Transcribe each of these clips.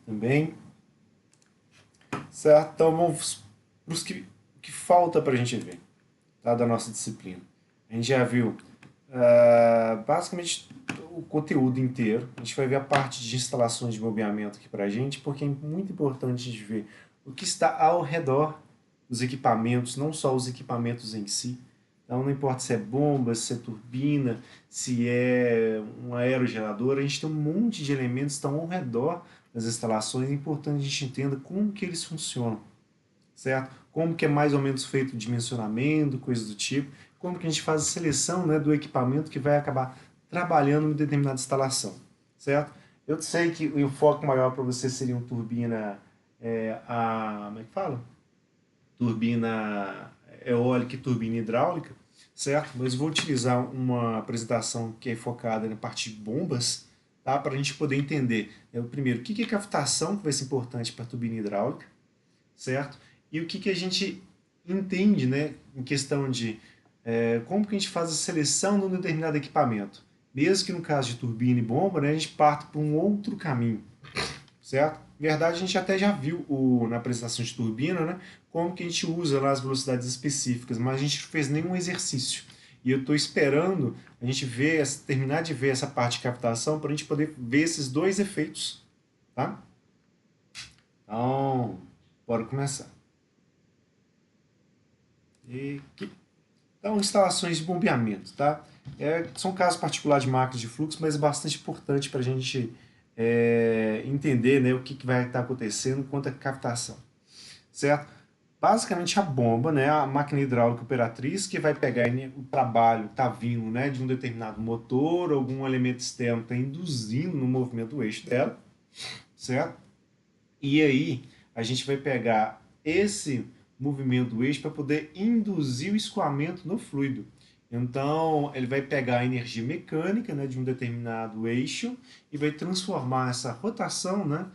também, certo? Então vamos para o que falta para a gente ver, tá? Da nossa disciplina. A gente já viu basicamente o conteúdo inteiro. A gente vai ver a parte de instalações de bombeamento aqui para a gente, porque é muito importante a gente ver o que está ao redor dos equipamentos, não só os equipamentos em si. Então não importa se é bomba, se é turbina, se é um aerogerador, a gente tem um monte de elementos que estão ao redor das instalações. É importante a gente entenda como que eles funcionam, certo? Como que é mais ou menos feito o dimensionamento, coisas do tipo, como que a gente faz a seleção, né, do equipamento que vai acabar trabalhando em determinada instalação, certo? Eu sei que o foco maior para você seria uma turbina, como é que fala? Turbina eólica e turbina hidráulica, certo? Mas vou utilizar uma apresentação que é focada na parte de bombas, tá? Para a gente poder entender, primeiro, o que é captação, que vai ser importante para a turbina hidráulica, certo? E o que a gente entende, né, em questão de como que a gente faz a seleção de um determinado equipamento. Mesmo que no caso de turbina e bomba, né, a gente parte por um outro caminho, certo? Na verdade, a gente até já viu na apresentação de turbina, né, como que a gente usa lá as velocidades específicas, mas a gente não fez nenhum exercício. E eu estou esperando a gente ver, terminar de ver essa parte de captação para a gente poder ver esses dois efeitos, tá? Então, bora começar. Então, instalações de bombeamento, tá? São casos particulares de máquinas de fluxo, mas é bastante importante para a gente entender, né, o que vai estar acontecendo quanto à captação, certo? Basicamente a bomba, né, a máquina hidráulica operatriz que vai pegar o trabalho está vindo, né, de um determinado motor, algum elemento externo está induzindo no movimento do eixo dela, certo? E aí a gente vai pegar esse movimento do eixo para poder induzir o escoamento no fluido. Então, ele vai pegar a energia mecânica, né, de um determinado eixo e vai transformar essa rotação, né,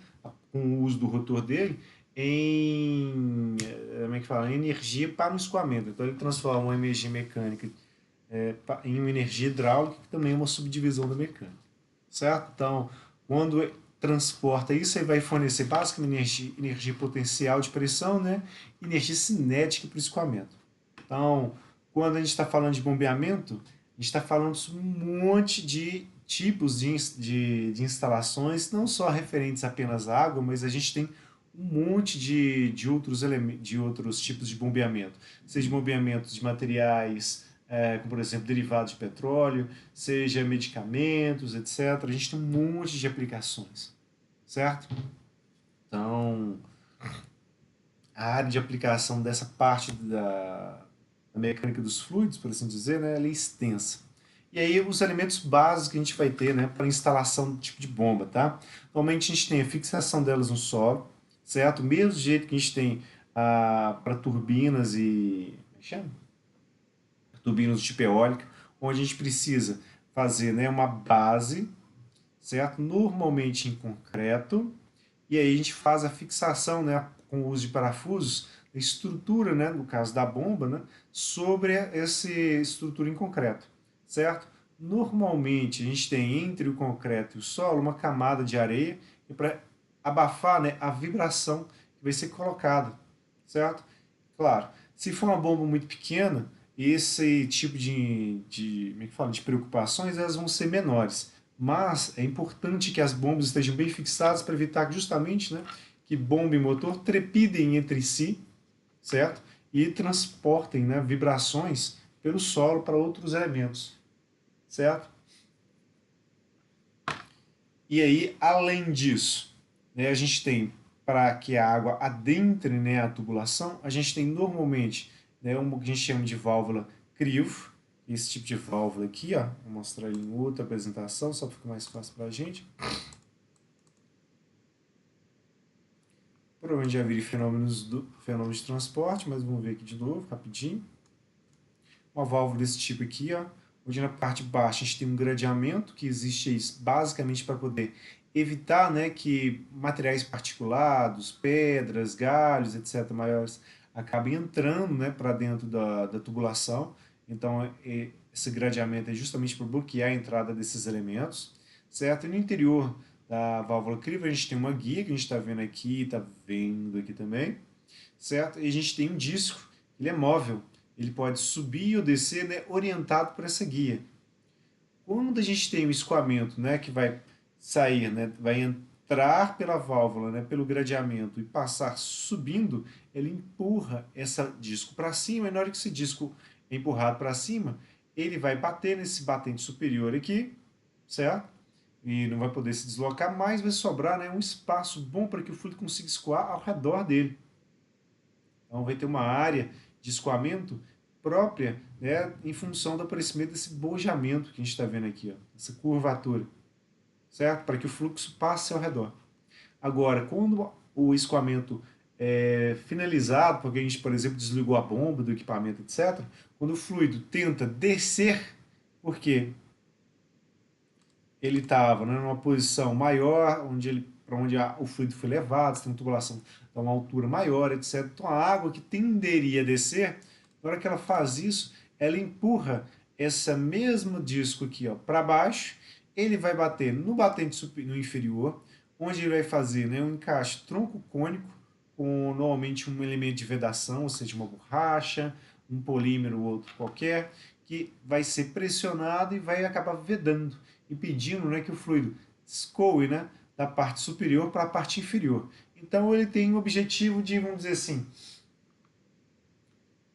com o uso do rotor dele, em, como é que fala? Em energia para o escoamento. Então, ele transforma uma energia mecânica em uma energia hidráulica, que também é uma subdivisão da mecânica, certo? Então, quando transporta isso, ele vai fornecer basicamente energia potencial de pressão, né? Energia cinética para o escoamento. Então, quando a gente está falando de bombeamento, a gente está falando sobre um monte de tipos de instalações, não só referentes apenas à água, mas a gente tem um monte de outros elementos, de outros tipos de bombeamento, seja bombeamento de materiais, como por exemplo derivados de petróleo, seja medicamentos, etc. A gente tem um monte de aplicações, certo? Então, a área de aplicação dessa parte da mecânica dos fluidos, por assim dizer, né, ela é extensa. E aí os elementos básicos que a gente vai ter, né, para instalação do tipo de bomba, tá? Normalmente a gente tem a fixação delas no solo, certo? Mesmo jeito que a gente tem para turbinas e... chama? Turbinas do tipo eólica, onde a gente precisa fazer, né, uma base, certo? Normalmente em concreto, e aí a gente faz a fixação, né, com o uso de parafusos, a estrutura, né, no caso da bomba, né, sobre essa estrutura em concreto, certo? Normalmente a gente tem entre o concreto e o solo uma camada de areia para abafar, né, a vibração que vai ser colocada, certo? Claro, se for uma bomba muito pequena, esse tipo como é que fala, de preocupações elas vão ser menores. Mas é importante que as bombas estejam bem fixadas para evitar justamente, né, que bomba e motor trepidem entre si, certo? E transportem, né, vibrações pelo solo para outros elementos, certo? E aí, além disso, né, a gente tem, para que a água adentre, né, a tubulação, a gente tem normalmente, né, uma que a gente chama de válvula crivo, esse tipo de válvula aqui, ó, vou mostrar em outra apresentação, só para ficar mais fácil para a gente. Provavelmente já vi fenômenos de transporte, mas vamos ver aqui de novo, rapidinho. Uma válvula desse tipo aqui, ó, onde na parte baixa a gente tem um gradeamento que existe basicamente para poder evitar, né, que materiais particulados, pedras, galhos, etc., maiores, acabem entrando, né, para dentro da tubulação. Então, esse gradeamento é justamente para bloquear a entrada desses elementos, certo? E no interior da válvula crivo, a gente tem uma guia que a gente está vendo aqui, está vendo aqui também, certo? E a gente tem um disco, ele é móvel, ele pode subir ou descer, né, orientado por essa guia. Quando a gente tem o escoamento, né, que vai sair, né, vai entrar pela válvula, né, pelo gradeamento e passar subindo, ele empurra esse disco para cima, e na hora que esse disco é empurrado para cima, ele vai bater nesse batente superior aqui, certo? E não vai poder se deslocar, mas vai sobrar, né, um espaço bom para que o fluido consiga escoar ao redor dele. Então vai ter uma área de escoamento própria, né, em função do aparecimento desse bojamento que a gente está vendo aqui, ó, essa curvatura, certo? Para que o fluxo passe ao redor. Agora, quando o escoamento é finalizado, porque a gente, por exemplo, desligou a bomba do equipamento, etc., quando o fluido tenta descer, por quê? Ele estava, né, numa posição maior, para onde o fluido foi levado, você tem uma tubulação a uma altura maior, etc. Então a água que tenderia a descer, na hora que ela faz isso, ela empurra esse mesmo disco aqui para baixo, ele vai bater no batente no inferior, onde ele vai fazer, né, um encaixe tronco cônico, com normalmente um elemento de vedação, ou seja, uma borracha, um polímero ou outro qualquer, que vai ser pressionado e vai acabar vedando, impedindo, né, que o fluido escoe, né, da parte superior para a parte inferior. Então ele tem o objetivo de, vamos dizer assim,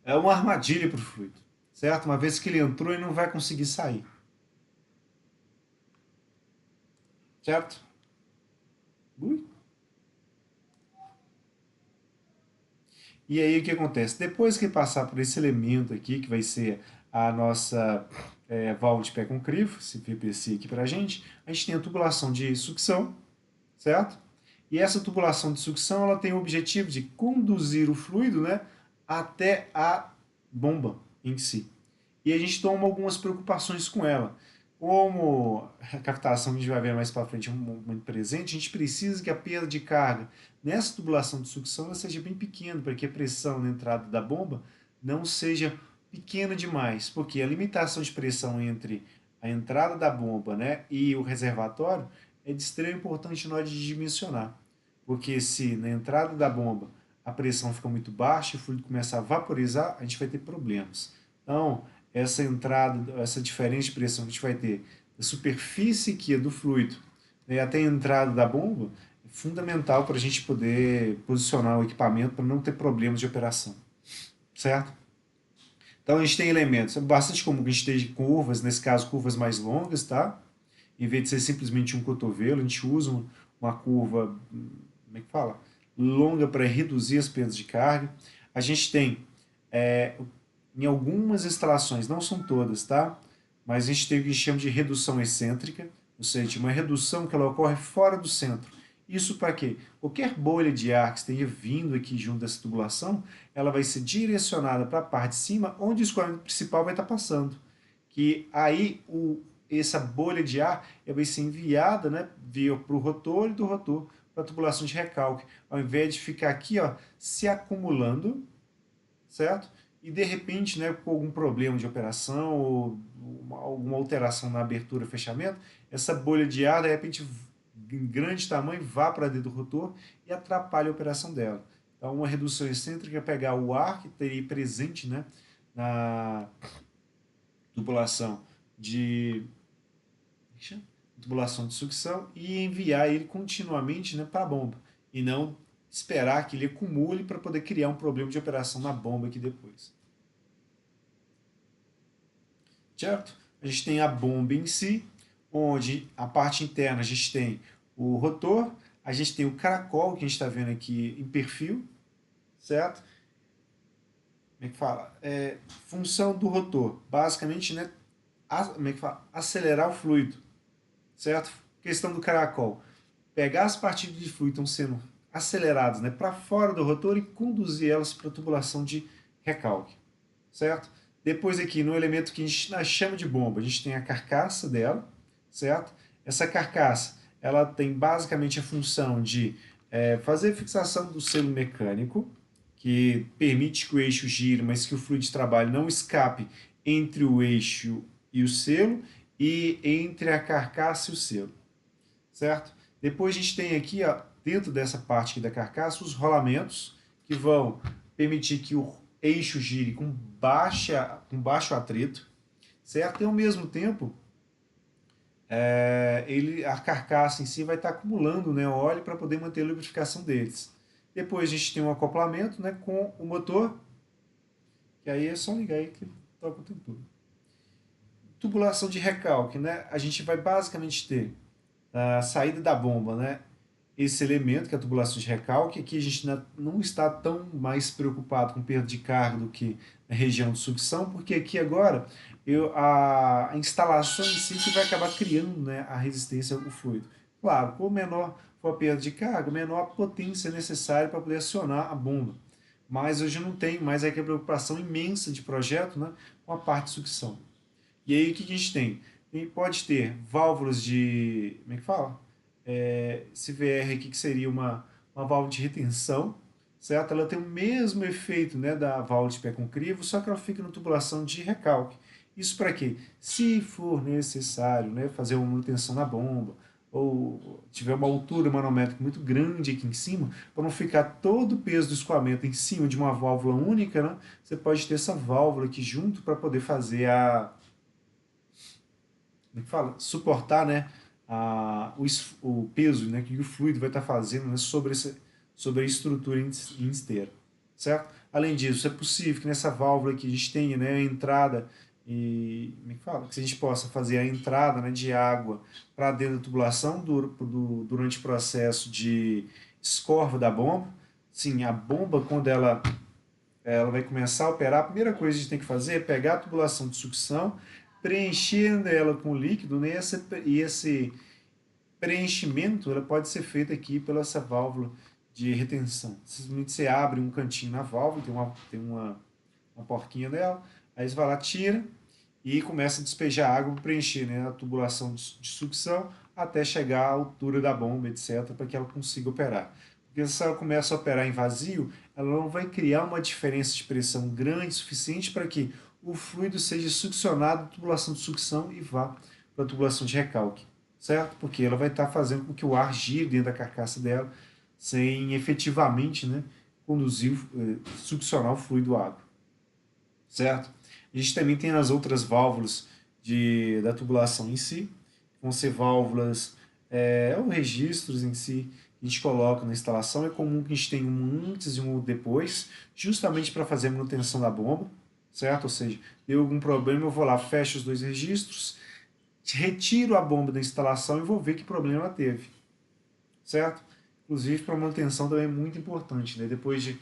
é uma armadilha para o fluido, certo? Uma vez que ele entrou, ele não vai conseguir sair, certo? Ui. E aí o que acontece? Depois que passar por esse elemento aqui, que vai ser a nossa válvula de pé com crivo, esse PPC aqui para a gente tem a tubulação de sucção, certo? E essa tubulação de sucção ela tem o objetivo de conduzir o fluido, né, até a bomba em si. E a gente toma algumas preocupações com ela. Como a captação que a gente vai ver mais para frente é muito presente, a gente precisa que a perda de carga nessa tubulação de sucção ela seja bem pequena, para que a pressão na entrada da bomba não seja pequena demais, porque a limitação de pressão entre a entrada da bomba, né, e o reservatório é de extrema importância na hora de dimensionar. Porque se na entrada da bomba a pressão fica muito baixa e o fluido começa a vaporizar, a gente vai ter problemas. Então, essa entrada, essa diferença de pressão que a gente vai ter da superfície que é do fluido, né, até a entrada da bomba, é fundamental para a gente poder posicionar o equipamento para não ter problemas de operação, certo? Então a gente tem elementos, é bastante comum que a gente tenha curvas, nesse caso curvas mais longas, tá? Em vez de ser simplesmente um cotovelo, a gente usa uma curva, como é que fala? Longa para reduzir as perdas de carga. A gente tem, em algumas instalações, não são todas, tá? Mas a gente tem o que a gente chama de redução excêntrica, ou seja, uma redução que ela ocorre fora do centro. Isso para quê? Qualquer bolha de ar que esteja vindo aqui junto dessa tubulação, ela vai ser direcionada para a parte de cima, onde o escoamento principal vai estar passando. Que aí essa bolha de ar vai ser enviada, né, para o rotor e do rotor para a tubulação de recalque, ao invés de ficar aqui, ó, se acumulando, certo? E de repente, né, com algum problema de operação ou alguma alteração na abertura e fechamento, essa bolha de ar, de repente, em grande tamanho, vá para dentro do rotor e atrapalha a operação dela. Então, uma redução excêntrica é pegar o ar que teria presente, né, na tubulação de tubulação de sucção e enviar ele continuamente, né, para a bomba e não esperar que ele acumule para poder criar um problema de operação na bomba aqui depois. Certo? A gente tem a bomba em si, onde a parte interna a gente tem o rotor, a gente tem o caracol que a gente está vendo aqui em perfil, certo? Como é que fala? Função do rotor, basicamente, né, como é que fala? Acelerar o fluido, certo? Questão do caracol, pegar as partículas de fluido que estão sendo aceleradas, né, para fora do rotor e conduzir elas para a tubulação de recalque, certo? Depois aqui no elemento que a gente chama de bomba, a gente tem a carcaça dela, certo? Essa carcaça, ela tem basicamente a função de fazer a fixação do selo mecânico, que permite que o eixo gire, mas que o fluido de trabalho não escape entre o eixo e o selo e entre a carcaça e o selo, certo? Depois a gente tem aqui, ó, dentro dessa parte aqui da carcaça, os rolamentos, que vão permitir que o eixo gire com baixo atrito, certo? E ao mesmo tempo, a carcaça em si vai estar acumulando, né, óleo para poder manter a lubrificação deles. Depois a gente tem um acoplamento, né, com o motor, que aí é só ligar aí que toca o tempo todo. Tubulação de recalque, né? A gente vai basicamente ter a saída da bomba, né? Esse elemento, que é a tubulação de recalque. Aqui a gente não está tão mais preocupado com perda de carga do que na região de sucção, porque aqui agora a instalação em si que vai acabar criando, né, a resistência ao fluido. Claro, quanto menor for a perda de carga, menor a potência necessária para poder acionar a bomba. Mas hoje não tem mais aquela preocupação imensa de projeto, né, com a parte de sucção. E aí o que a gente tem? Pode ter válvulas de. Como é que fala? Esse VR aqui que seria uma válvula de retenção, certo? Ela tem o mesmo efeito, né, da válvula de pé com crivo, só que ela fica na tubulação de recalque. Isso para quê? Se for necessário, né, fazer uma manutenção na bomba, ou tiver uma altura manométrica muito grande aqui em cima, para não ficar todo o peso do escoamento em cima de uma válvula única, né, você pode ter essa válvula aqui junto para poder fazer como é que fala? Suportar, né, o peso, né, que o fluido vai estar fazendo, né, sobre a estrutura inteira, certo? Além disso, é possível que nessa válvula aqui a gente tenha, né, a entrada como é que fala? Que a gente possa fazer a entrada, né, de água para dentro da tubulação durante o processo de escorva da bomba. Sim, a bomba, quando ela vai começar a operar, a primeira coisa que a gente tem que fazer é pegar a tubulação de sucção, preenchendo ela com líquido, né? E esse preenchimento ela pode ser feito aqui pela essa válvula de retenção. Simplesmente você abre um cantinho na válvula, tem uma porquinha dela, aí você vai lá, tira e começa a despejar água para preencher, né, a tubulação de sucção até chegar à altura da bomba, etc., para que ela consiga operar. Porque se ela começa a operar em vazio, ela não vai criar uma diferença de pressão grande o suficiente para que o fluido seja succionado da tubulação de sucção e vá para a tubulação de recalque, certo? Porque ela vai estar fazendo com que o ar gire dentro da carcaça dela sem efetivamente, né, conduzir, succionar o fluido água, certo? A gente também tem as outras válvulas da tubulação em si, vão ser válvulas, ou registros em si, que a gente coloca na instalação. É comum que a gente tenha um antes e um depois, justamente para fazer a manutenção da bomba, certo? Ou seja, deu algum problema, eu vou lá, fecho os dois registros, retiro a bomba da instalação e vou ver que problema ela teve, certo? Inclusive para manutenção também é muito importante, né? Depois de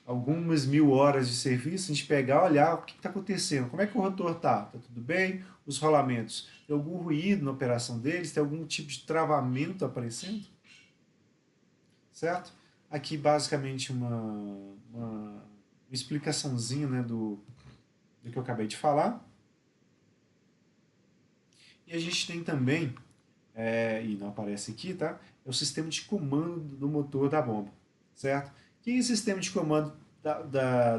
algumas mil horas de serviço, a gente pegar, olhar o que está acontecendo, como é que o rotor está, está tudo bem, os rolamentos, tem algum ruído na operação deles, tem algum tipo de travamento aparecendo, certo? Aqui basicamente uma explicaçãozinha, né, do que eu acabei de falar. E a gente tem também, e não aparece aqui, tá? É o sistema de comando do motor da bomba, certo? O que o sistema de comando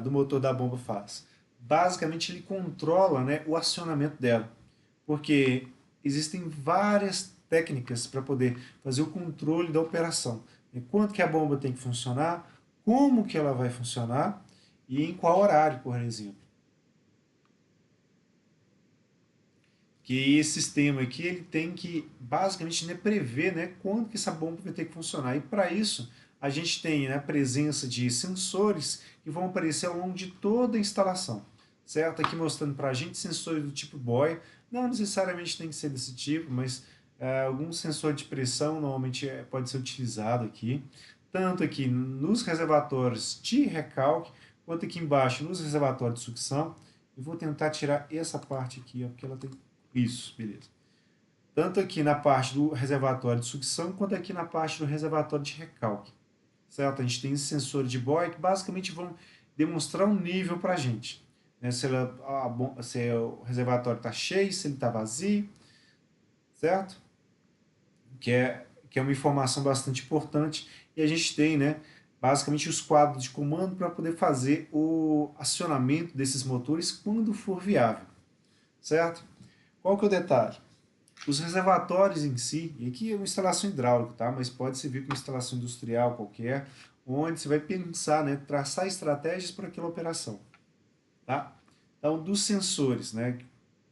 do motor da bomba faz? Basicamente ele controla, né, o acionamento dela, porque existem várias técnicas para poder fazer o controle da operação. Quanto que a bomba tem que funcionar, como que ela vai funcionar e em qual horário, por exemplo. Que esse sistema aqui ele tem que basicamente, né, prever, né, quando que essa bomba vai ter que funcionar. E para isso a gente tem, né, a presença de sensores que vão aparecer ao longo de toda a instalação, certo? Aqui mostrando para a gente sensores do tipo buoy, não necessariamente tem que ser desse tipo, mas algum sensor de pressão normalmente pode ser utilizado aqui, tanto aqui nos reservatórios de recalque, quanto aqui embaixo nos reservatórios de sucção. Eu vou tentar tirar essa parte aqui, ó, porque ela tem isso, beleza. Tanto aqui na parte do reservatório de sucção, quanto aqui na parte do reservatório de recalque. Certo? A gente tem esses sensores de buoy que basicamente vão demonstrar um nível para a gente. Né? Se o reservatório está cheio, se ele está vazio, certo? Que é uma informação bastante importante. E a gente tem, né, basicamente os quadros de comando para poder fazer o acionamento desses motores quando for viável, certo? Qual que é o detalhe? Os reservatórios em si, e aqui é uma instalação hidráulica, tá? Mas pode servir como instalação industrial qualquer, onde você vai pensar, né, traçar estratégias para aquela operação, tá? Então, dos sensores, né,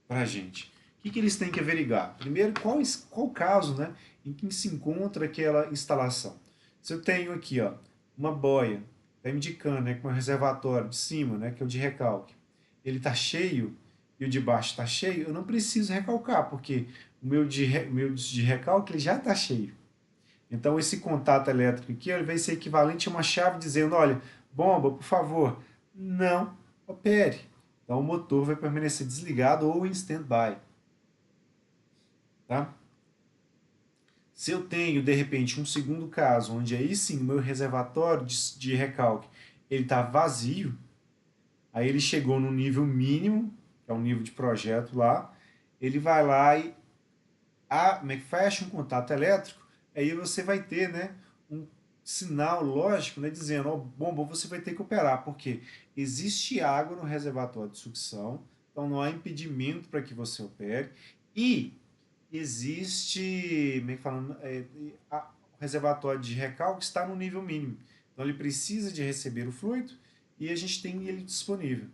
para a gente. O que eles têm que averiguar? Primeiro, qual o caso, né, em que se encontra aquela instalação. Se eu tenho aqui, ó, uma boia, está indicando, né, com um reservatório de cima, né, que é o de recalque, ele está cheio e o de baixo está cheio, eu não preciso recalcar, porque o meu de recalque ele já está cheio. Então, esse contato elétrico aqui ele vai ser equivalente a uma chave dizendo, olha, bomba, por favor, não opere. Então, o motor vai permanecer desligado ou em stand-by. Tá? Se eu tenho, de repente, um segundo caso, onde aí sim o meu reservatório de recalque ele está vazio, aí ele chegou no nível mínimo, que é o nível de projeto lá, ele vai lá e fecha um contato elétrico, aí você vai ter, né, um sinal lógico, né, dizendo, ó, bomba, você vai ter que operar, porque existe água no reservatório de sucção, então não há impedimento para que você opere, e existe, como é que fala, o reservatório de recalque está no nível mínimo, então ele precisa de receber o fluido e a gente tem ele disponível,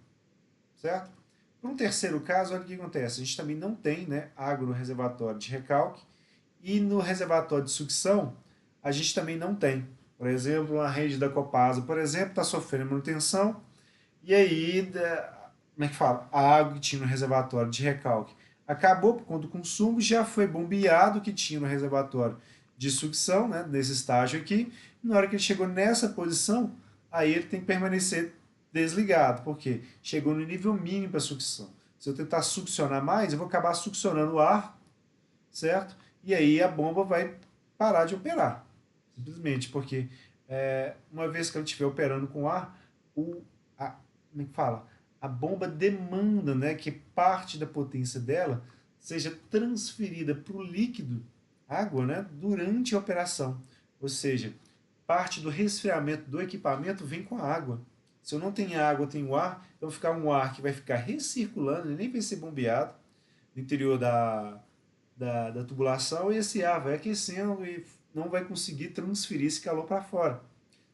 certo? Para um terceiro caso, olha o que acontece. A gente também não tem, né, água no reservatório de recalque e no reservatório de sucção a gente também não tem. Por exemplo, a rede da Copasa, por exemplo, está sofrendo manutenção e aí, como é que fala? A água que tinha no reservatório de recalque acabou por conta do consumo, já foi bombeado o que tinha no reservatório de sucção, né, nesse estágio aqui. E na hora que ele chegou nessa posição, aí ele tem que permanecer desligado, porque chegou no nível mínimo para sucção. Se eu tentar succionar mais, eu vou acabar succionando o ar, certo? E aí a bomba vai parar de operar, simplesmente porque uma vez que ela estiver operando com ar, como é que fala? A bomba demanda, né, que parte da potência dela seja transferida para o líquido, água, né, durante a operação. Ou seja, parte do resfriamento do equipamento vem com a água. Se eu não tenho água, eu tenho ar, então ficar um ar que vai ficar recirculando, ele nem vai ser bombeado no interior da tubulação, e esse ar vai aquecendo e não vai conseguir transferir esse calor para fora.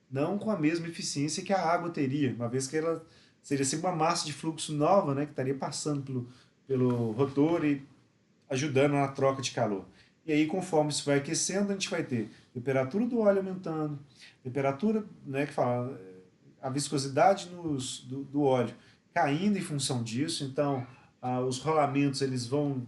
Não com a mesma eficiência que a água teria, uma vez que ela seria sempre uma massa de fluxo nova, né, que estaria passando pelo rotor e ajudando na troca de calor. E aí, conforme isso vai aquecendo, a gente vai ter temperatura do óleo aumentando, temperatura, né, que fala, a viscosidade do óleo caindo em função disso. Então, os rolamentos eles vão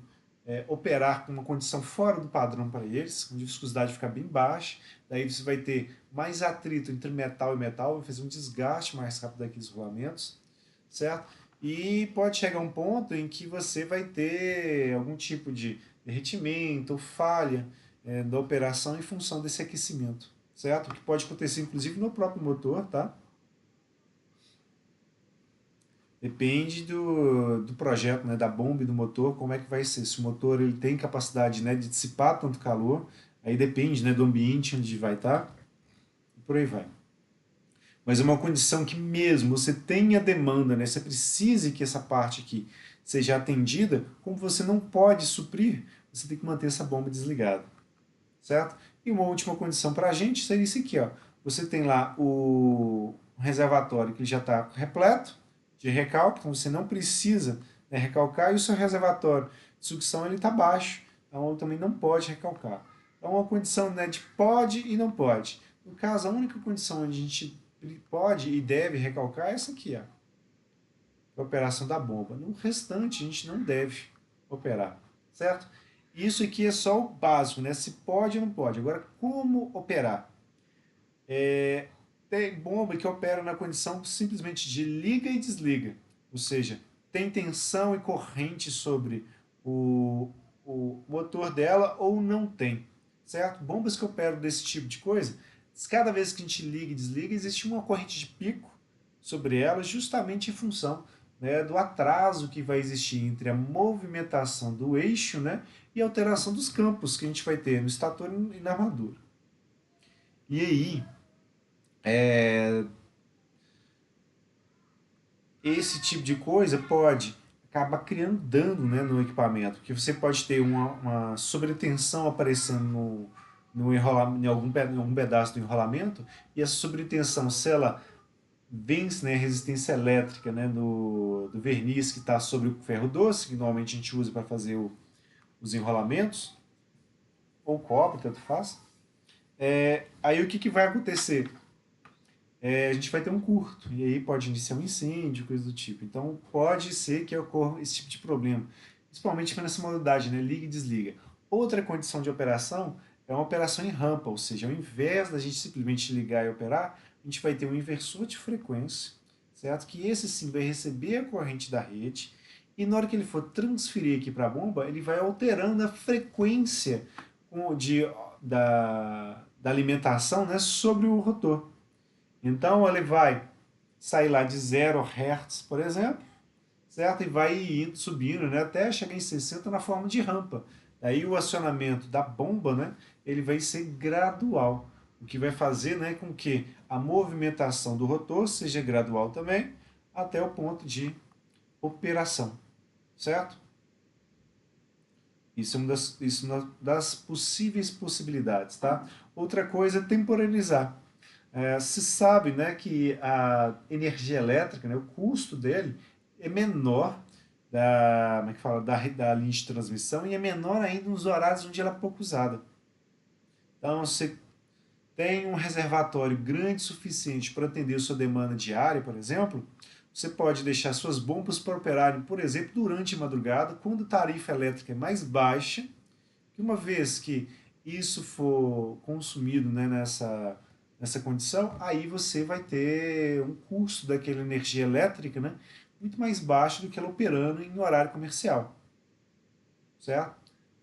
operar com uma condição fora do padrão para eles, onde a viscosidade fica bem baixa. Daí você vai ter mais atrito entre metal e metal, vai fazer um desgaste mais rápido daqueles rolamentos, certo? E pode chegar um ponto em que você vai ter algum tipo de derretimento ou falha da operação em função desse aquecimento, certo? O que pode acontecer inclusive no próprio motor, tá? Depende do projeto, né, da bomba e do motor, como é que vai ser. Se o motor ele tem capacidade, né, de dissipar tanto calor, aí depende, né, do ambiente onde vai estar, e por aí vai. Mas é uma condição que mesmo você tenha demanda, né, você precise que essa parte aqui seja atendida, como você não pode suprir, você tem que manter essa bomba desligada, certo? E uma última condição para a gente seria isso aqui, ó. Você tem lá o reservatório que já está repleto de recalque, então você não precisa, né, recalcar, e o seu reservatório de sucção ele está baixo, então também não pode recalcar. Então uma condição, né, de pode e não pode. No caso, a única condição onde a gente pode e deve recalcar é essa aqui, ó, a operação da bomba. No restante, a gente não deve operar, certo? Isso aqui é só o básico, né? Se pode ou não pode. Agora, como operar? Tem bomba que opera na condição simplesmente de liga e desliga. Ou seja, tem tensão e corrente sobre o motor dela ou não tem, certo? Bombas que operam desse tipo de coisa, cada vez que a gente liga e desliga, existe uma corrente de pico sobre ela, justamente em função, né, do atraso que vai existir entre a movimentação do eixo, né, e a alteração dos campos que a gente vai ter no estator e na armadura. E aí, esse tipo de coisa pode acaba criando dano, né, no equipamento, porque você pode ter uma sobretensão aparecendo no enrolamento, em algum pedaço do enrolamento, e essa sobretensão, se ela vence, né, a resistência elétrica, né, do verniz que está sobre o ferro doce, que normalmente a gente usa para fazer os enrolamentos, ou cobre, tanto faz. Aí o que vai acontecer? A gente vai ter um curto, e aí pode iniciar um incêndio, coisa do tipo. Então pode ser que ocorra esse tipo de problema, principalmente nessa modalidade, né, liga e desliga. Outra condição de operação é uma operação em rampa, ou seja, ao invés da gente simplesmente ligar e operar, a gente vai ter um inversor de frequência, certo? Que esse sim vai receber a corrente da rede, e na hora que ele for transferir aqui para a bomba, ele vai alterando a frequência da alimentação, né, sobre o rotor. Então ele vai sair lá de 0 Hz, por exemplo, certo? E vai indo, subindo, né, até chegar em 60 na forma de rampa. Aí o acionamento da bomba, né, ele vai ser gradual, o que vai fazer, né, com que a movimentação do rotor seja gradual também, até o ponto de operação, certo? Isso é uma das possíveis possibilidades, tá? Outra coisa é temporalizar. Se sabe, né, que a energia elétrica, né, o custo dele é menor como é que fala, da linha de transmissão, e é menor ainda nos horários onde ela é pouco usada. Então, você tem um reservatório grande o suficiente para atender a sua demanda diária, por exemplo, você pode deixar suas bombas para operarem, por exemplo, durante a madrugada, quando a tarifa elétrica é mais baixa, que uma vez que isso for consumido, né, nessa condição, aí você vai ter um custo daquela energia elétrica, né, muito mais baixo do que ela operando em horário comercial, certo?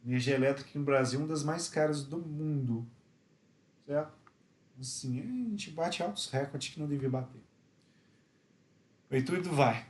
Energia elétrica no Brasil é uma das mais caras do mundo, certo? Assim, a gente bate altos recordes que não devia bater. E tudo vai,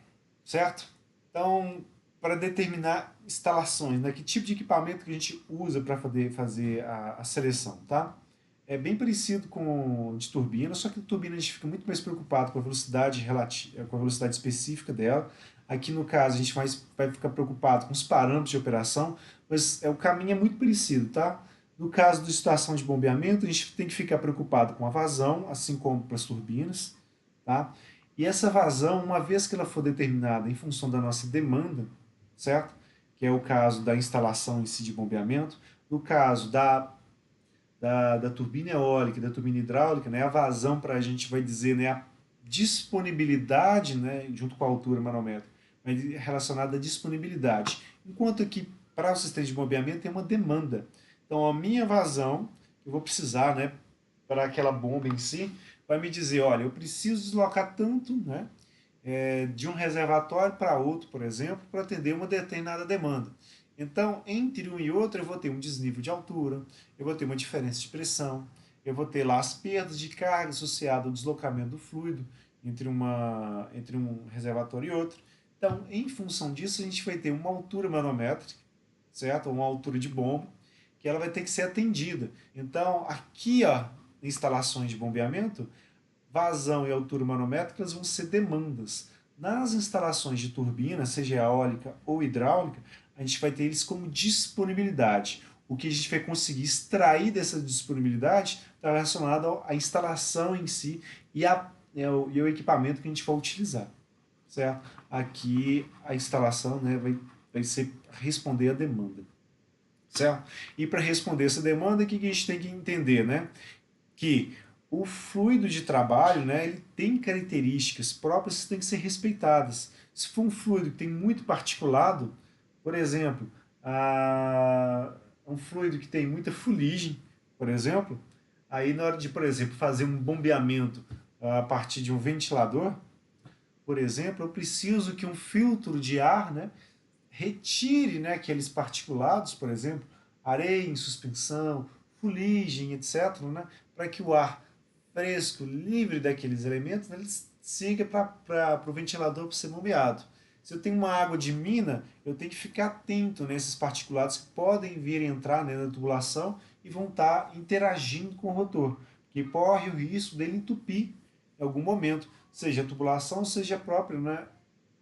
certo? Então, para determinar instalações, né, que tipo de equipamento que a gente usa para fazer a seleção, tá? É bem parecido com de turbina, só que a turbina a gente fica muito mais preocupado com a velocidade relativa, com a velocidade específica dela. Aqui no caso a gente vai ficar preocupado com os parâmetros de operação, mas o caminho é muito parecido, tá? No caso da situação de bombeamento, a gente tem que ficar preocupado com a vazão, assim como para as turbinas, tá? E essa vazão, uma vez que ela for determinada em função da nossa demanda, certo? Que é o caso da instalação em si de bombeamento, no caso da turbina eólica e da turbina hidráulica, né, a vazão para a gente vai dizer, né, a disponibilidade, né, junto com a altura manométrica, relacionada à disponibilidade. Enquanto que para o sistema de bombeamento tem uma demanda. Então a minha vazão, que eu vou precisar, né, para aquela bomba em si, vai me dizer, olha, eu preciso deslocar tanto, né, de um reservatório para outro, por exemplo, para atender uma determinada demanda. Então, entre um e outro, eu vou ter um desnível de altura, eu vou ter uma diferença de pressão, eu vou ter lá as perdas de carga associadas ao deslocamento do fluido entre um reservatório e outro. Então, em função disso, a gente vai ter uma altura manométrica, certo? Uma altura de bomba, que ela vai ter que ser atendida. Então, aqui, ó, instalações de bombeamento, vazão e altura manométricas vão ser demandas. Nas instalações de turbina, seja eólica ou hidráulica, a gente vai ter eles como disponibilidade. O que a gente vai conseguir extrair dessa disponibilidade está relacionado à instalação em si e ao equipamento que a gente vai utilizar, certo? Aqui a instalação, né, vai ser responder à demanda, certo? E para responder essa demanda, o que a gente tem que entender, né? Que o fluido de trabalho, né, ele tem características próprias que têm que ser respeitadas. Se for um fluido que tem muito particulado, por exemplo, um fluido que tem muita fuligem, por exemplo, aí na hora de, por exemplo, fazer um bombeamento a partir de um ventilador, por exemplo, eu preciso que um filtro de ar, né, retire, né, aqueles particulados, por exemplo, areia em suspensão, fuligem, etc., né, para que o ar fresco, livre daqueles elementos, né, ele siga para o ventilador para ser bombeado. Se eu tenho uma água de mina, eu tenho que ficar atento nesses particulados que podem vir entrar, né, na tubulação e vão estar interagindo com o rotor, que corre o risco dele entupir em algum momento, seja a tubulação, seja a própria, né,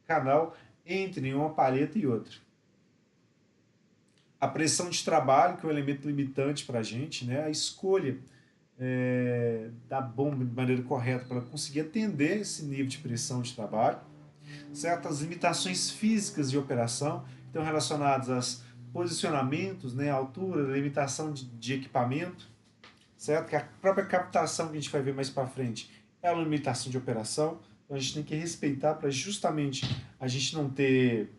canal entre uma palheta e outra. A pressão de trabalho, que é um elemento limitante para a gente, né? A escolha da bomba de maneira correta para conseguir atender esse nível de pressão de trabalho, certas limitações físicas de operação que estão relacionadas aos posicionamentos, né? Altura, limitação de equipamento, certo? Que a própria captação que a gente vai ver mais para frente é uma limitação de operação, então a gente tem que respeitar para justamente a gente não ter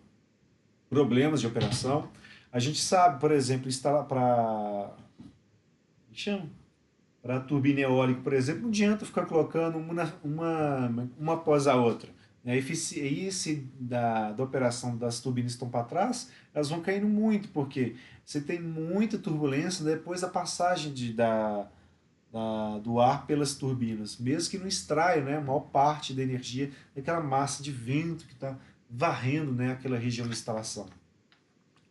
problemas de operação. A gente sabe, por exemplo, instalar para turbina eólica, por exemplo, não adianta ficar colocando uma após a outra. A eficiência da operação das turbinas que estão para trás, elas vão caindo muito, porque você tem muita turbulência depois da passagem do ar pelas turbinas, mesmo que não extraia, né, a maior parte da energia daquela massa de vento que está varrendo, né, aquela região de instalação,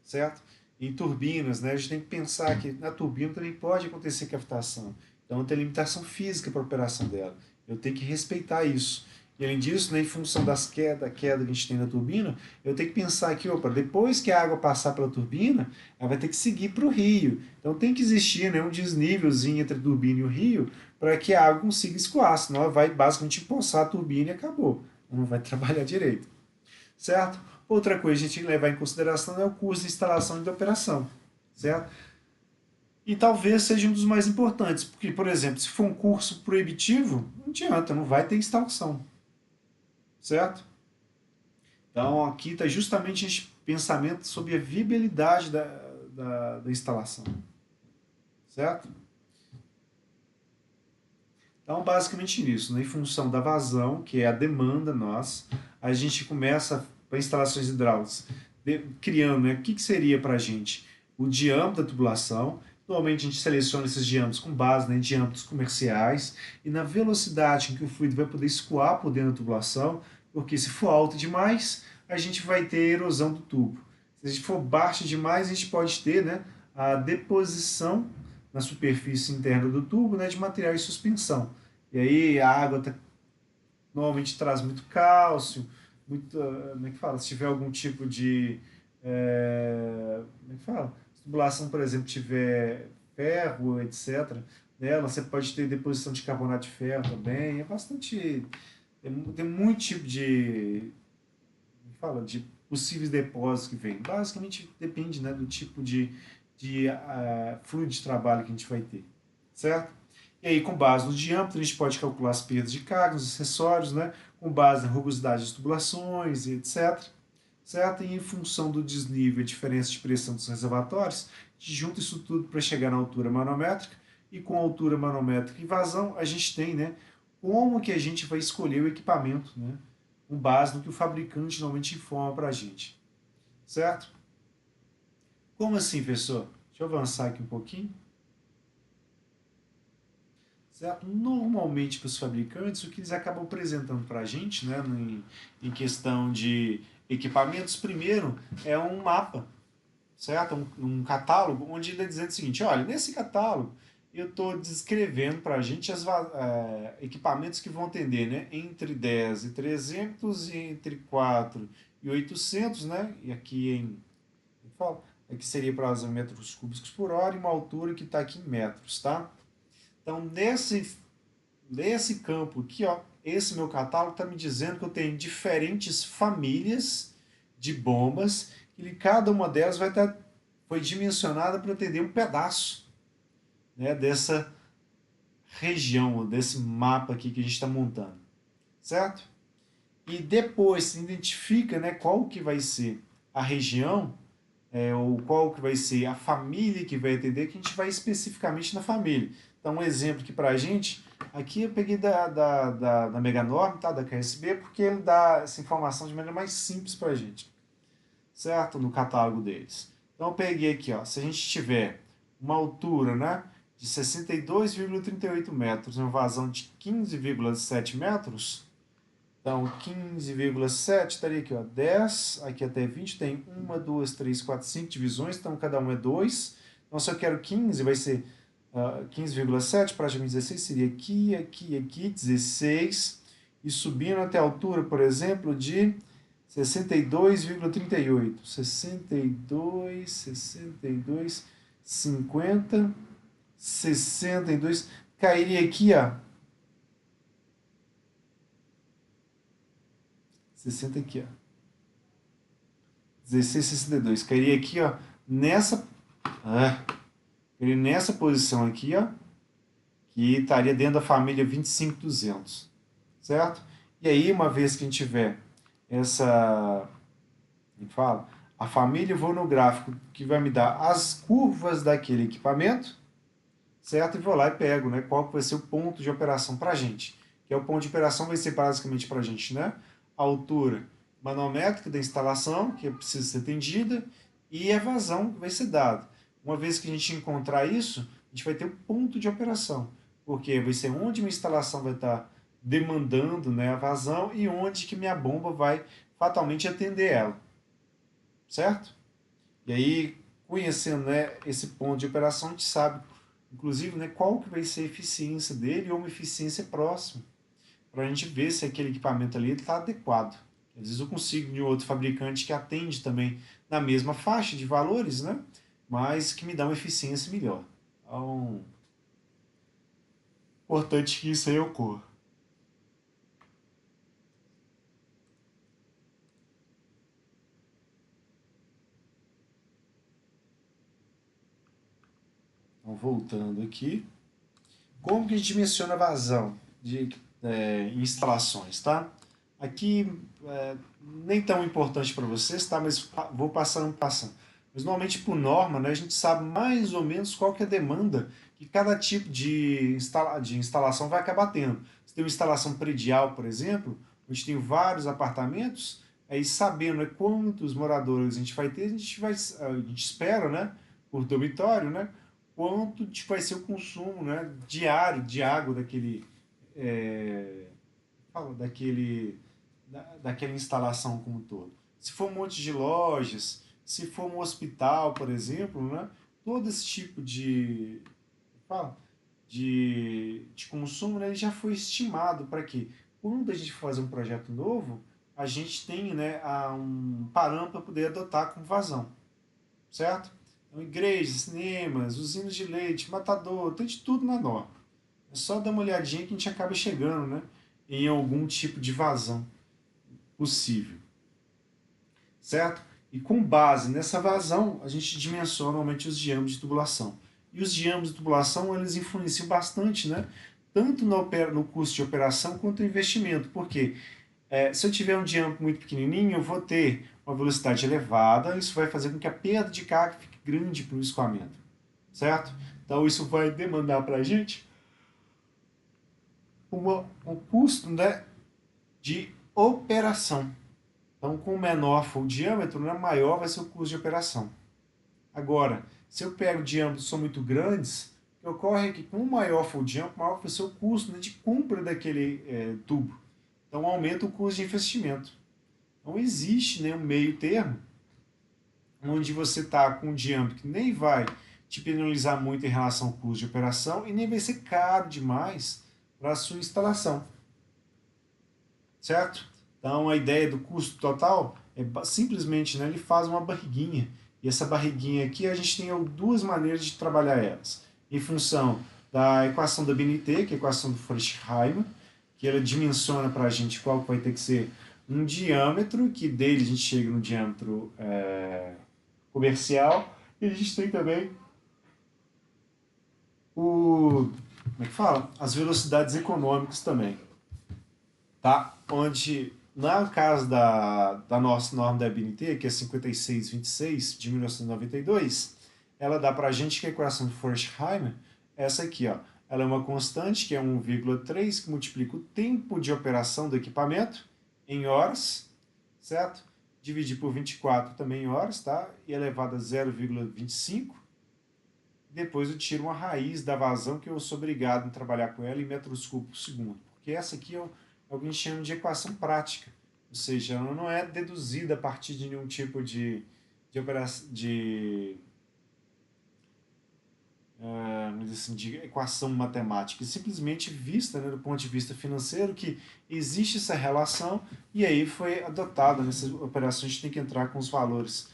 certo? Em turbinas, né, a gente tem que pensar que na turbina também pode acontecer cavitação, então tem limitação física para a operação dela, eu tenho que respeitar isso. E além disso, né, em função da queda que a gente tem na turbina, eu tenho que pensar que, opa, depois que a água passar pela turbina, ela vai ter que seguir para o rio. Então tem que existir, né, um desnívelzinho entre a turbina e o rio para que a água consiga escoar, senão ela vai basicamente empoçar a turbina e acabou. Não vai trabalhar direito. Certo? Outra coisa que a gente tem que levar em consideração é o custo de instalação e de operação. Certo? E talvez seja um dos mais importantes, porque, por exemplo, se for um curso proibitivo, não adianta, não vai ter instalação. Certo? Então aqui está justamente esse pensamento sobre a viabilidade da instalação. Certo? Então, basicamente isso, né? Em função da vazão, que é a demanda nossa, a gente começa para instalações hidráulicas, criando, né? O que seria para a gente? O diâmetro da tubulação. Normalmente a gente seleciona esses diâmetros com base, né, em diâmetros comerciais e na velocidade em que o fluido vai poder escoar por dentro da tubulação, porque se for alto demais, a gente vai ter erosão do tubo. Se a gente for baixo demais, a gente pode ter, né, a deposição na superfície interna do tubo, né, de material em suspensão. E aí a água normalmente traz muito cálcio, muito, como é que fala? Se tiver algum tipo de, como é que fala? Se a tubulação, por exemplo, tiver ferro, etc., nela, você pode ter deposição de carbonato de ferro também. É bastante. Tem muito tipo como fala, de possíveis depósitos que vem. Basicamente depende, né, do tipo de fluido de trabalho que a gente vai ter. Certo? E aí, com base no diâmetro, a gente pode calcular as perdas de carga, os acessórios, né? Com base na rugosidade das tubulações, etc. Certo? E em função do desnível e diferença de pressão dos reservatórios, a gente junta isso tudo para chegar na altura manométrica. E com a altura manométrica e vazão, a gente tem, né, como que a gente vai escolher o equipamento, né? Com base no que o fabricante normalmente informa para a gente. Certo? Como assim, professor? Deixa eu avançar aqui um pouquinho. Certo? Normalmente para os fabricantes, o que eles acabam apresentando para a gente, né, em questão de equipamentos, primeiro é um mapa, certo? Um catálogo, onde ele está dizendo o seguinte: olha, nesse catálogo eu estou descrevendo para a gente equipamentos que vão atender, né, entre 10 e 300 e entre 4 e 800, né, e aqui aqui seria para os metros cúbicos por hora e uma altura que está aqui em metros, tá? Então, nesse campo aqui, ó, esse meu catálogo está me dizendo que eu tenho diferentes famílias de bombas e cada uma delas foi dimensionada para atender um pedaço, né, dessa região, desse mapa aqui que a gente está montando, certo? E depois se identifica, né, qual que vai ser a região, ou qual que vai ser a família que vai atender, que a gente vai especificamente na família. Então, um exemplo aqui para a gente, aqui eu peguei da Meganorm, tá? Da QSB, porque ele dá essa informação de maneira mais simples para a gente, certo? No catálogo deles. Então, eu peguei aqui, ó, se a gente tiver uma altura, né, de 62,38 metros, uma vazão de 15,7 metros, então 15,7 estaria aqui, ó, 10, aqui até 20, tem 1, 2, 3, 4, 5 divisões, então cada um é 2. Então se eu quero 15, vai ser 15,7, praticamente 16, seria aqui, 16, e subindo até a altura, por exemplo, de 62,38. 62, 50, 62. Cairia aqui, ó. 60 aqui, ó. 16,62. Cairia aqui, ó. Nessa. Cairia nessa posição aqui, ó. Que estaria dentro da família 25,200. Certo? E aí, uma vez que a gente tiver essa. Fala, a família, eu vou no gráfico que vai me dar as curvas daquele equipamento, certo? E vou lá e pego, né? Qual que vai ser o ponto de operação para a gente. Que é o ponto de operação vai ser basicamente para a gente, né? A altura manométrica da instalação, que precisa ser atendida, e a vazão que vai ser dada. Uma vez que a gente encontrar isso, a gente vai ter o ponto de operação, porque vai ser onde minha instalação vai estar demandando, né, a vazão e onde que minha bomba vai fatalmente atender ela, certo? E aí, conhecendo, né, esse ponto de operação, a gente sabe, inclusive, né, qual que vai ser a eficiência dele ou uma eficiência próxima, para a gente ver se aquele equipamento ali está adequado. Às vezes eu consigo de outro fabricante que atende também na mesma faixa de valores, né, mas que me dá uma eficiência melhor. Então, importante que isso aí ocorra. Então, voltando aqui, como que a gente menciona a vazão de instalações, tá? Aqui nem tão importante para vocês, tá? Mas vou passando. Mas normalmente por norma, né, a gente sabe mais ou menos qual que é a demanda que cada tipo de instalação vai acabar tendo. Se tem uma instalação predial, por exemplo, onde tem vários apartamentos, aí sabendo, né, quantos moradores a gente vai ter, a gente espera, né, por dormitório, né, quanto vai ser o consumo, né, diário de água é, daquele daquela instalação como um todo. Se for um monte de lojas, se for um hospital, por exemplo, né, todo esse tipo fala, de consumo, né, ele já foi estimado para que quando a gente fazer um projeto novo, a gente tenha, né, um parâmetro para poder adotar com vazão, certo? Então, igrejas, cinemas, usinas de leite, matador, tem de tudo na norma. É só dar uma olhadinha que a gente acaba chegando, né, em algum tipo de vazão possível, certo? E com base nessa vazão, a gente dimensiona normalmente os diâmetros de tubulação. E os diâmetros de tubulação, eles influenciam bastante, né? Tanto no custo de operação quanto no investimento. Porque se eu tiver um diâmetro muito pequenininho, eu vou ter uma velocidade elevada, isso vai fazer com que a perda de carga fique grande para o escoamento, certo? Então isso vai demandar para a gente um custo, né, de operação. Então, com menor for o diâmetro, né, maior vai ser o custo de operação. Agora, se eu pego diâmetros que são muito grandes, o que ocorre é que com maior for o diâmetro, maior vai ser o custo, né, de compra daquele tubo. Então, aumenta o custo de investimento. Não existe, né, um meio termo onde você está com um diâmetro que nem vai te penalizar muito em relação ao custo de operação e nem vai ser caro demais para a sua instalação, certo? Então a ideia do custo total é simplesmente, né, ele faz uma barriguinha. E essa barriguinha aqui a gente tem duas maneiras de trabalhar elas. Em função da equação da BNT, que é a equação do Forchheimer, que ela dimensiona para a gente qual vai ter que ser um diâmetro, que dele a gente chega no diâmetro comercial. E a gente tem também como é que fala? As velocidades econômicas também, tá? Onde, no caso da nossa norma da BNT, que é 5626 de 1992, ela dá para a gente que a equação do Forchheimer é essa aqui, ó. Ela é uma constante, que é 1,3, que multiplica o tempo de operação do equipamento em horas, certo? Dividir por 24 também em horas, tá? E elevado a 0,25. Depois eu tiro uma raiz da vazão que eu sou obrigado a trabalhar com ela em metros cúbicos por segundo. Porque essa aqui é o que a gente chama de equação prática. Ou seja, ela não é deduzida a partir de nenhum tipo de operação, assim, de equação matemática, simplesmente vista, né, do ponto de vista financeiro, que existe essa relação, e aí foi adotada nessas operações. A gente tem que entrar com os valores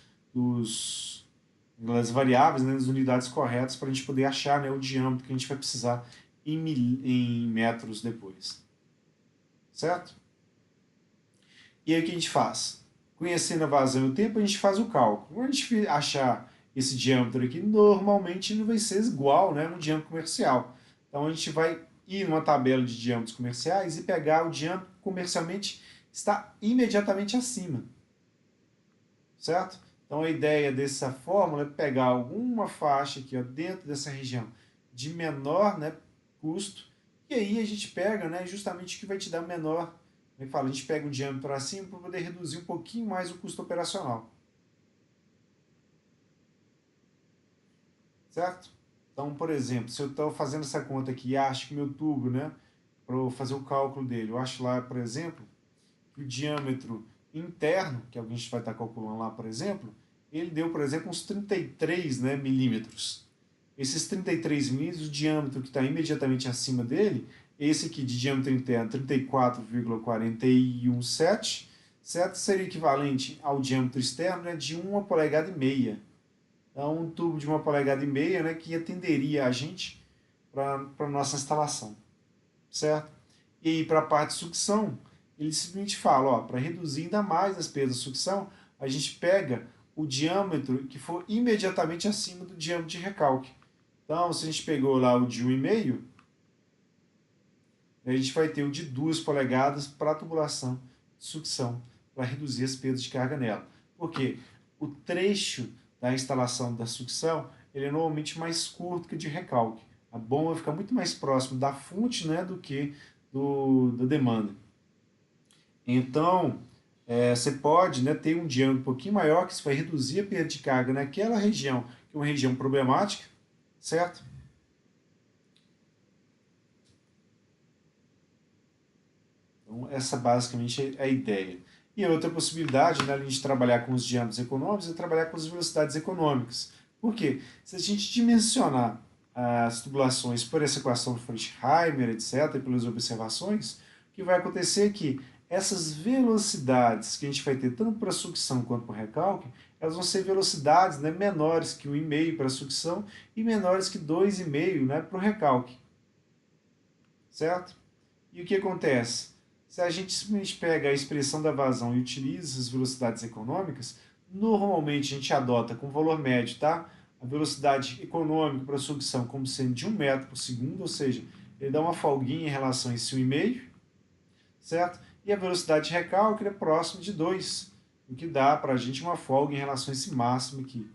das variáveis, né, das unidades corretas, para a gente poder achar, né, o diâmetro que a gente vai precisar em metros depois. Certo? E aí o que a gente faz? Conhecendo a vazão e o tempo, a gente faz o cálculo. Quando a gente achar esse diâmetro aqui, normalmente não vai ser igual, né, no diâmetro comercial. Então a gente vai ir numa tabela de diâmetros comerciais e pegar o diâmetro que comercialmente está imediatamente acima. Certo? Então a ideia dessa fórmula é pegar alguma faixa aqui, ó, dentro dessa região de menor, né, custo, e aí a gente pega, né, justamente o que vai te dar menor. Como fala, a gente pega um diâmetro para cima para poder reduzir um pouquinho mais o custo operacional. Certo? Então, por exemplo, se eu estou fazendo essa conta aqui e acho que meu tubo, né, para eu fazer o cálculo dele, eu acho lá, por exemplo, que o diâmetro interno, que a gente vai estar calculando lá, por exemplo, ele deu, por exemplo, uns 33, né, milímetros. Esses 33 milímetros, o diâmetro que está imediatamente acima dele, esse aqui de diâmetro interno, 34,417, certo? Seria equivalente ao diâmetro externo, né, de 1,5 polegadas. Então, um tubo de 1,5 polegadas, né, que atenderia a gente para a nossa instalação, certo? E aí, para a parte de sucção, ele simplesmente fala, para reduzir ainda mais as perdas de sucção, a gente pega o diâmetro que for imediatamente acima do diâmetro de recalque. Então, se a gente pegou lá o de 1,5, a gente vai ter o de 2 polegadas para a tubulação de sucção, para reduzir as perdas de carga nela. Porque o trecho da instalação da sucção ele é normalmente mais curto que o de recalque. A bomba fica muito mais próximo da fonte, né, do que da demanda. Então, você pode, né, ter um diâmetro um pouquinho maior, que isso vai reduzir a perda de carga naquela região, que é uma região problemática, certo? Então, essa basicamente é a ideia. E a outra possibilidade, né, além de trabalhar com os diâmetros econômicos, é trabalhar com as velocidades econômicas. Por quê? Se a gente dimensionar as tubulações por essa equação de Forchheimer, etc., e pelas observações, o que vai acontecer é que essas velocidades que a gente vai ter tanto para a sucção quanto para o recalque, elas vão ser velocidades, né, menores que 1,5 para a sucção e menores que 2,5, né, para o recalque. Certo? E o que acontece? Se a gente simplesmente pega a expressão da vazão e utiliza as velocidades econômicas, normalmente a gente adota com valor médio, tá? A velocidade econômica para a sucção como sendo de 1 metro por segundo, ou seja, ele dá uma folguinha em relação a esse 1,5, certo? E a velocidade de recalque é próximo de 2, o que dá para a gente uma folga em relação a esse máximo aqui.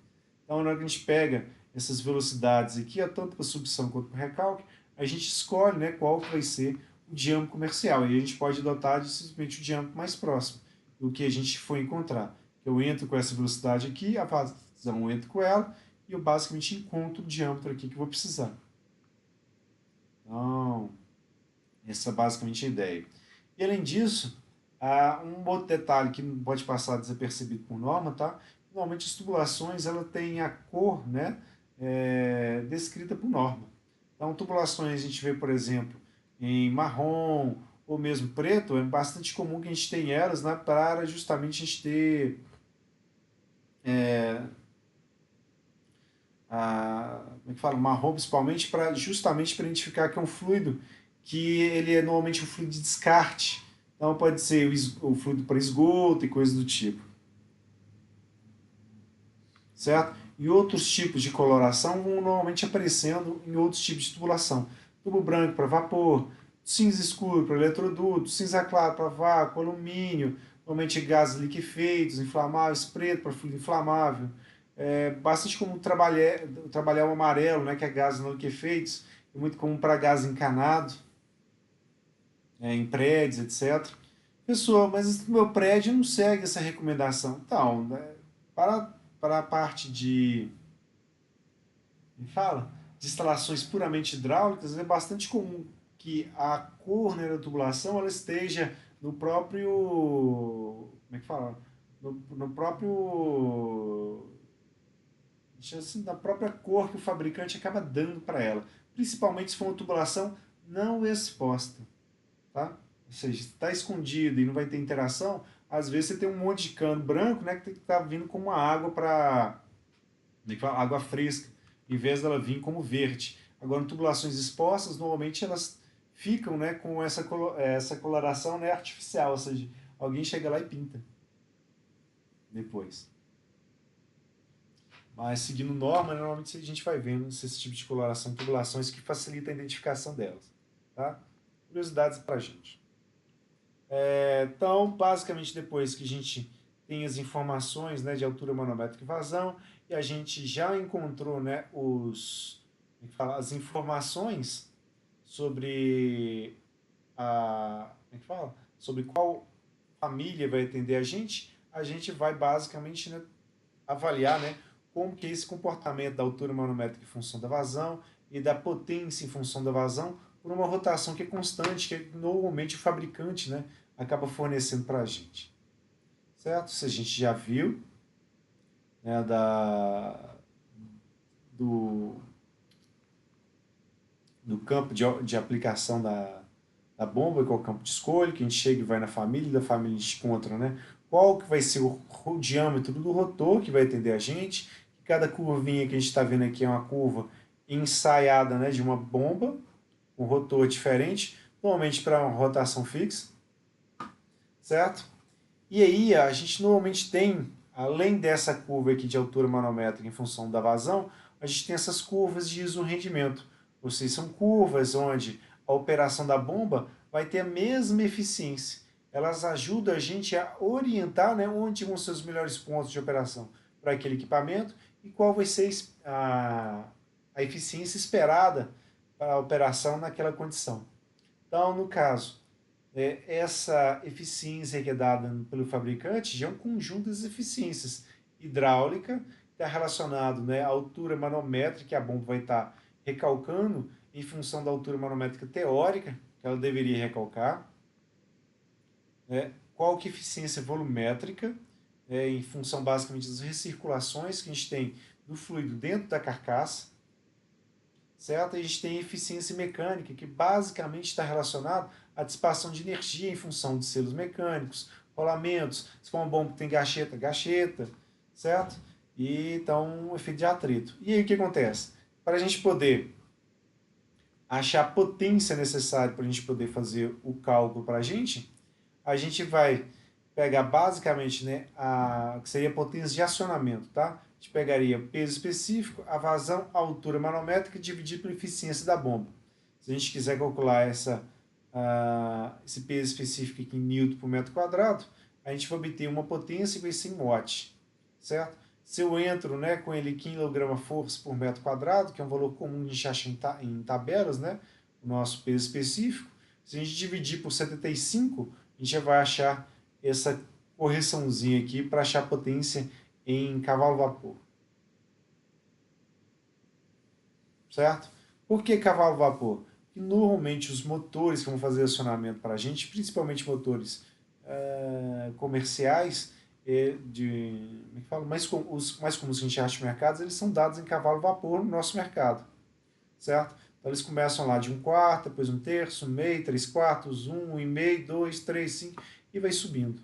Então, na hora que a gente pega essas velocidades aqui, tanto para a sucção quanto para o recalque, a gente escolhe, né, qual vai ser o diâmetro comercial. E a gente pode adotar simplesmente o diâmetro mais próximo do que a gente for encontrar. Eu entro com essa velocidade aqui, a vazão entra com ela, e eu basicamente encontro o diâmetro aqui que eu vou precisar. Então, essa é basicamente a ideia. E além disso, um outro detalhe que não pode passar desapercebido por norma, tá? Normalmente as tubulações ela tem a cor, né, descrita por norma. Então, tubulações a gente vê, por exemplo, em marrom ou mesmo preto, é bastante comum que a gente tenha elas, né, para justamente a gente ter como é que fala? Marrom principalmente para justamente para identificar que é um fluido que ele é normalmente um fluido de descarte. Então pode ser o fluido para esgoto e coisas do tipo. Certo? E outros tipos de coloração vão normalmente aparecendo em outros tipos de tubulação. Tubo branco para vapor, cinza escuro para eletroduto, cinza claro para vácuo, alumínio, normalmente gases liquefeitos, inflamáveis, preto para fluido inflamável. Bastante comum trabalhar o amarelo, né, que é gases não liquefeitos, é muito comum para gás encanado, em prédios, etc. Pessoal, mas o meu prédio não segue essa recomendação. Então, né, para a parte fala, de instalações puramente hidráulicas, é bastante comum que a cor, né, da tubulação ela esteja no próprio. Como é que fala? No próprio assim, da própria cor que o fabricante acaba dando para ela, principalmente se for uma tubulação não exposta, tá? Ou seja, se está escondido e não vai ter interação, às vezes você tem um monte de cano branco, né, que está vindo com uma água para água fresca, em vez dela vir como verde. Agora, em tubulações expostas, normalmente elas ficam, né, com essa coloração, né, artificial, ou seja, alguém chega lá e pinta depois. Mas seguindo norma, normalmente a gente vai vendo esse tipo de coloração, tubulações que facilita a identificação delas. Tá? Curiosidades para a gente. Então, basicamente, depois que a gente tem as informações, né, de altura manométrica e vazão, e a gente já encontrou, né, as informações sobre sobre qual família vai atender a gente vai basicamente, né, avaliar, né, como que é esse comportamento da altura manométrica em função da vazão e da potência em função da vazão por uma rotação que é constante, que normalmente o fabricante, né, acaba fornecendo para a gente. Certo? Isso a gente já viu, né, do, do campo de aplicação da bomba, que é o campo de escolha, que a gente chega e vai na família, e da família a gente encontra, né, qual que vai ser o diâmetro do rotor que vai atender a gente. Cada curvinha que a gente está vendo aqui é uma curva ensaiada, né, de uma bomba, um rotor diferente, normalmente para uma rotação fixa, certo? E aí a gente normalmente tem, além dessa curva aqui de altura manométrica em função da vazão, a gente tem essas curvas de isorrendimento. Ou seja, são curvas onde a operação da bomba vai ter a mesma eficiência. Elas ajudam a gente a orientar, né, onde vão ser os melhores pontos de operação para aquele equipamento e qual vai ser a eficiência esperada para a operação naquela condição. Então, no caso, essa eficiência que é dada pelo fabricante já é um conjunto das eficiências. Hidráulica, está relacionado, né, à altura manométrica que a bomba vai estar recalcando em função da altura manométrica teórica que ela deveria recalcar. Né? Qual que é a eficiência volumétrica, em função basicamente das recirculações que a gente tem do fluido dentro da carcaça. Certo? A gente tem eficiência mecânica, que basicamente está relacionado à dissipação de energia em função de selos mecânicos, rolamentos, se for uma bomba que tem gacheta, gacheta, certo? E então, efeito de atrito. E aí o que acontece? Para a gente poder achar a potência necessária para a gente poder fazer o cálculo para a gente vai pegar basicamente, né, que seria a potência de acionamento, tá? A gente pegaria o peso específico, a vazão, a altura manométrica dividido pela eficiência da bomba. Se a gente quiser calcular esse peso específico aqui em Newton por metro quadrado, a gente vai obter uma potência que vai ser em watt, certo? Se eu entro, né, com ele kg/força por metro quadrado, que é um valor comum que a gente acha em tabelas, né, o nosso peso específico, se a gente dividir por 75, a gente já vai achar essa correçãozinha aqui para achar potência em cavalo-vapor. Certo? Por que cavalo-vapor? Porque normalmente os motores que vão fazer acionamento para a gente, principalmente motores comerciais, os mais comuns que a gente acha no mercado, eles são dados em cavalo-vapor no nosso mercado. Certo? Então eles começam lá de 1/4, depois 1/3, 1/2, 3/4, 1, 1,5, 2, 3, 5 e vai subindo.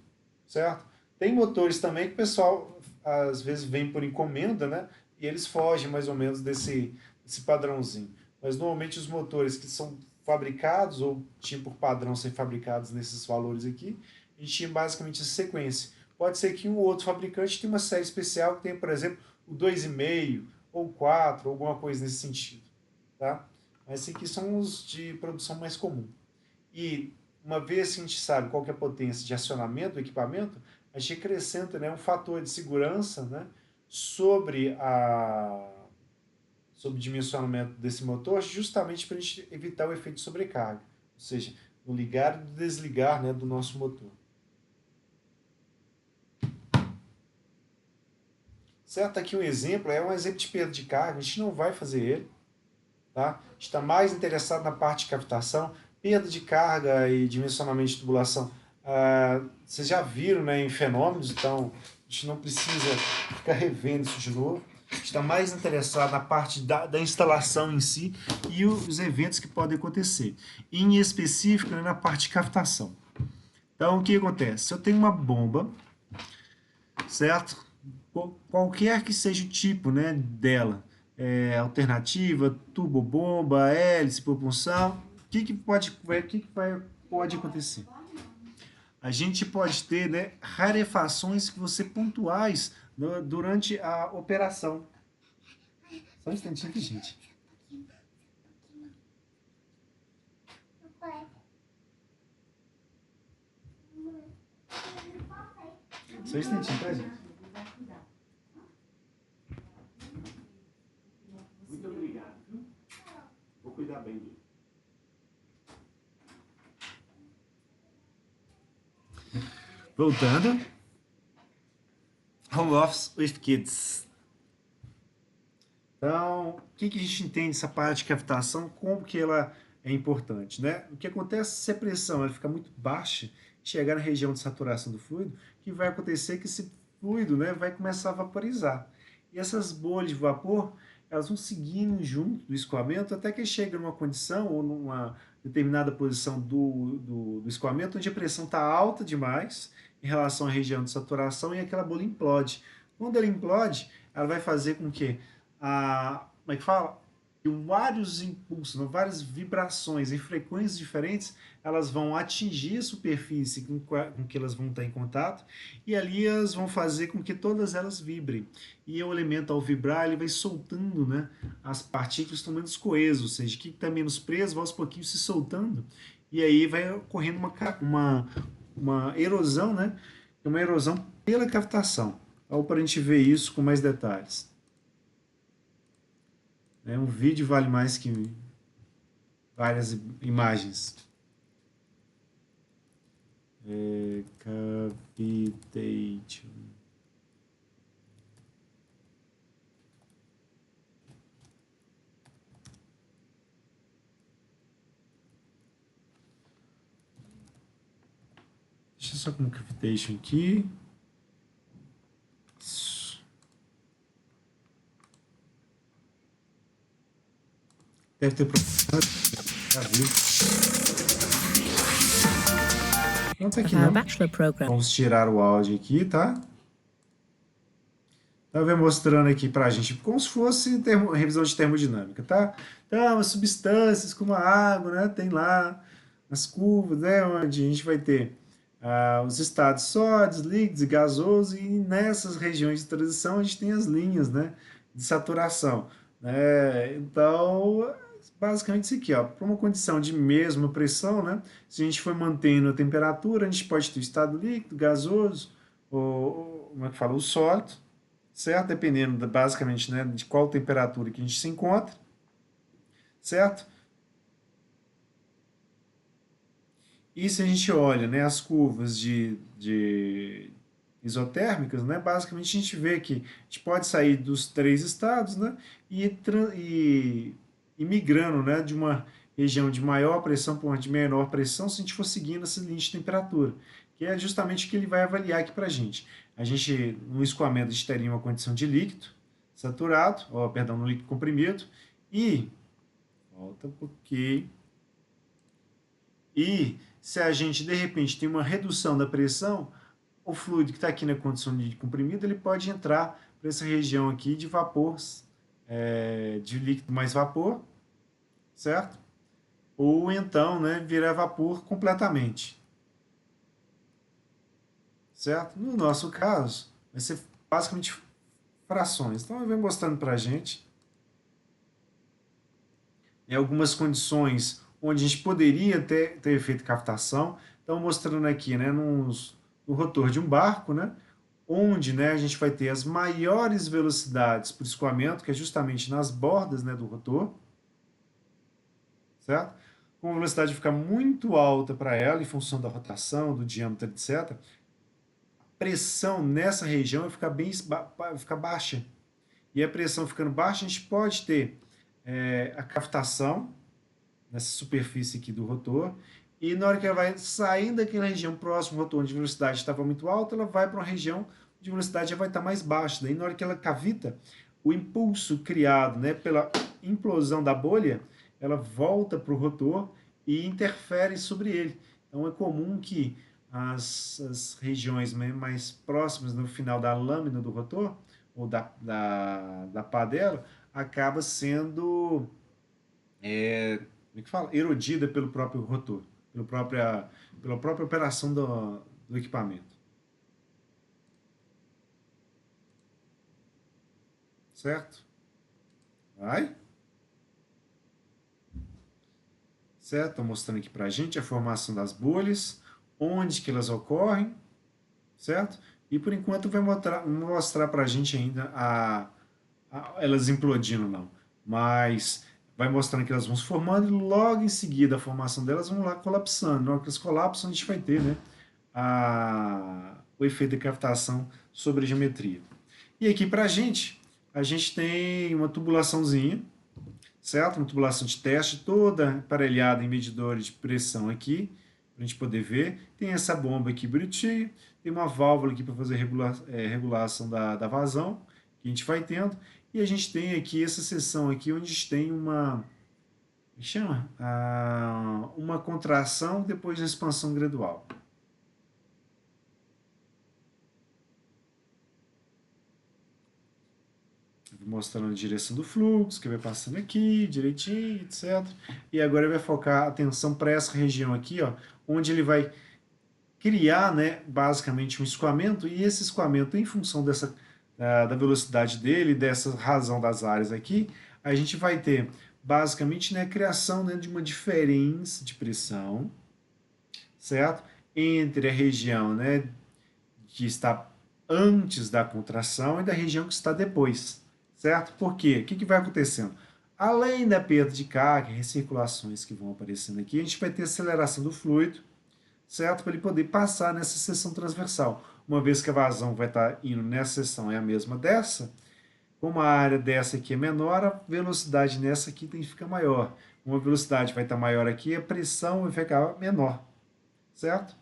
Certo? Tem motores também que o pessoal às vezes vem por encomenda, né? E eles fogem mais ou menos desse padrãozinho. Mas normalmente os motores que são fabricados ou tinham por padrão ser fabricados nesses valores aqui, a gente tinha basicamente essa sequência. Pode ser que um ou outro fabricante tenha uma série especial que tenha, por exemplo, o 2,5 ou 4, alguma coisa nesse sentido. Tá? Mas esses aqui são os de produção mais comum. E uma vez que a gente sabe qual que é a potência de acionamento do equipamento, a gente acrescenta, né, um fator de segurança, né, sobre o dimensionamento desse motor, justamente para a gente evitar o efeito de sobrecarga, ou seja, no ligar e desligar, né, do nosso motor. Certo? Aqui um exemplo, é um exemplo de perda de carga, a gente não vai fazer ele. Tá? A gente está mais interessado na parte de captação, perda de carga e dimensionamento de tubulação. Vocês já viram, né, em fenômenos, então a gente não precisa ficar revendo isso de novo. A gente está mais interessado na parte da instalação em si e os eventos que podem acontecer. Em específico, né, na parte de captação. Então, o que acontece? Se eu tenho uma bomba, certo? Qualquer que seja o tipo, né, dela, alternativa, turbobomba, hélice, propulsão, pode acontecer? A gente pode ter, né, rarefações que vão ser pontuais durante a operação. Só um instantinho aqui, gente. Só um instantinho, tá, gente? Muito obrigado, viu? Vou cuidar bem dele. Voltando. Home Office with Kids. Então, o que a gente entende dessa parte de captação, como que ela é importante, né? O que acontece se a pressão ela fica muito baixa, chegar na região de saturação do fluido, o que vai acontecer é que esse fluido, né, vai começar a vaporizar. E essas bolhas de vapor, elas vão seguindo junto do escoamento até que chega numa condição ou numa determinada posição do escoamento onde a pressão está alta demais em relação à região de saturação e aquela bolha implode. Quando ela implode, ela vai fazer com que como é que fala? E vários impulsos, várias vibrações em frequências diferentes, elas vão atingir a superfície com que elas vão estar em contato e ali elas vão fazer com que todas elas vibrem. E o elemento ao vibrar, ele vai soltando, né, as partículas estão menos coesas, ou seja, o que está menos preso vai aos pouquinhos se soltando e aí vai ocorrendo uma erosão, né, uma erosão pela captação. Então, para a gente ver isso com mais detalhes. Um vídeo vale mais que várias imagens. Cavitation. Deixa eu só com cavitation aqui. Deve ter procurado. Não tá aqui não. Vamos tirar o áudio aqui, tá? Tá mostrando aqui pra gente, como se fosse revisão de termodinâmica, tá? Então, as substâncias como a água, né? Tem lá as curvas, né? Onde a gente vai ter os estados sólidos, líquidos e gasosos, e nessas regiões de transição a gente tem as linhas, né? De saturação. Então, basicamente isso aqui, ó, para uma condição de mesma pressão, né, se a gente for mantendo a temperatura, a gente pode ter o estado líquido, gasoso, ou como é que fala, o sólido, certo? Dependendo, basicamente, né, de qual temperatura que a gente se encontra, certo? E se a gente olha, né, as curvas de isotérmicas, né, basicamente a gente vê que a gente pode sair dos três estados, né, e migrando, né, de uma região de maior pressão para uma de menor pressão, se a gente for seguindo essa linha de temperatura, que é justamente o que ele vai avaliar aqui para a gente. A gente, no escoamento, a gente teria uma condição de líquido saturado, no líquido comprimido, e, volta um pouquinho, e se a gente, de repente, tem uma redução da pressão, o fluido que está aqui na condição de comprimido, ele pode entrar para essa região aqui de vapor, de líquido mais vapor, certo? Ou então, né, virar vapor completamente, certo? No nosso caso, vai ser basicamente frações. Então, eu venho mostrando para a gente em algumas condições onde a gente poderia ter feito captação. Então, mostrando aqui, né, no rotor de um barco, né, onde, né, a gente vai ter as maiores velocidades para o escoamento, que é justamente nas bordas, né, do rotor, certo? Com a velocidade ficar muito alta para ela, em função da rotação, do diâmetro, etc., a pressão nessa região vai ficar baixa. E a pressão ficando baixa, a gente pode ter a cavitação nessa superfície aqui do rotor, e na hora que ela vai saindo daquela região próxima ao rotor, onde a velocidade estava muito alta, ela vai para uma região onde a velocidade já vai estar mais baixa. Daí na hora que ela cavita, o impulso criado, né, pela implosão da bolha, ela volta para o rotor e interfere sobre ele. Então é comum que as regiões mais próximas no final da lâmina do rotor, ou da pá dela, acaba sendo como é que fala? Erodida pelo próprio rotor, pela própria operação do equipamento. Certo? Vai? Certo? Estou mostrando aqui para a gente a formação das bolhas, onde que elas ocorrem, certo? E por enquanto vai mostrar para a gente ainda elas implodindo não, mas vai mostrando que elas vão se formando e logo em seguida a formação delas vão lá colapsando. Na hora que elas colapsam a gente vai ter, né, o efeito de cavitação sobre a geometria. E aqui para a gente tem uma tubulaçãozinha, certo? Uma tubulação de teste toda aparelhada em medidores de pressão aqui, para a gente poder ver. Tem essa bomba aqui bonitinha, tem uma válvula aqui para fazer regulação da vazão, que a gente vai tendo. E a gente tem aqui essa seção aqui, onde a gente tem uma uma contração depois de expansão gradual. Mostrando a direção do fluxo, que vai passando aqui, direitinho, etc. E agora ele vai focar a atenção para essa região aqui, ó, onde ele vai criar, né, basicamente um escoamento, e esse escoamento, em função da velocidade dele, dessa razão das áreas aqui, a gente vai ter, basicamente, né, a criação, né, de uma diferença de pressão, certo? Entre a região, né, que está antes da contração e da região que está depois, certo? Por quê? O que vai acontecendo? Além da perda de carga, recirculações que vão aparecendo aqui, a gente vai ter aceleração do fluido, certo? Para ele poder passar nessa seção transversal. Uma vez que a vazão vai estar indo nessa seção é a mesma dessa, como a área dessa aqui é menor, a velocidade nessa aqui tem que ficar maior. Uma velocidade vai estar maior aqui, a pressão vai ficar menor, certo?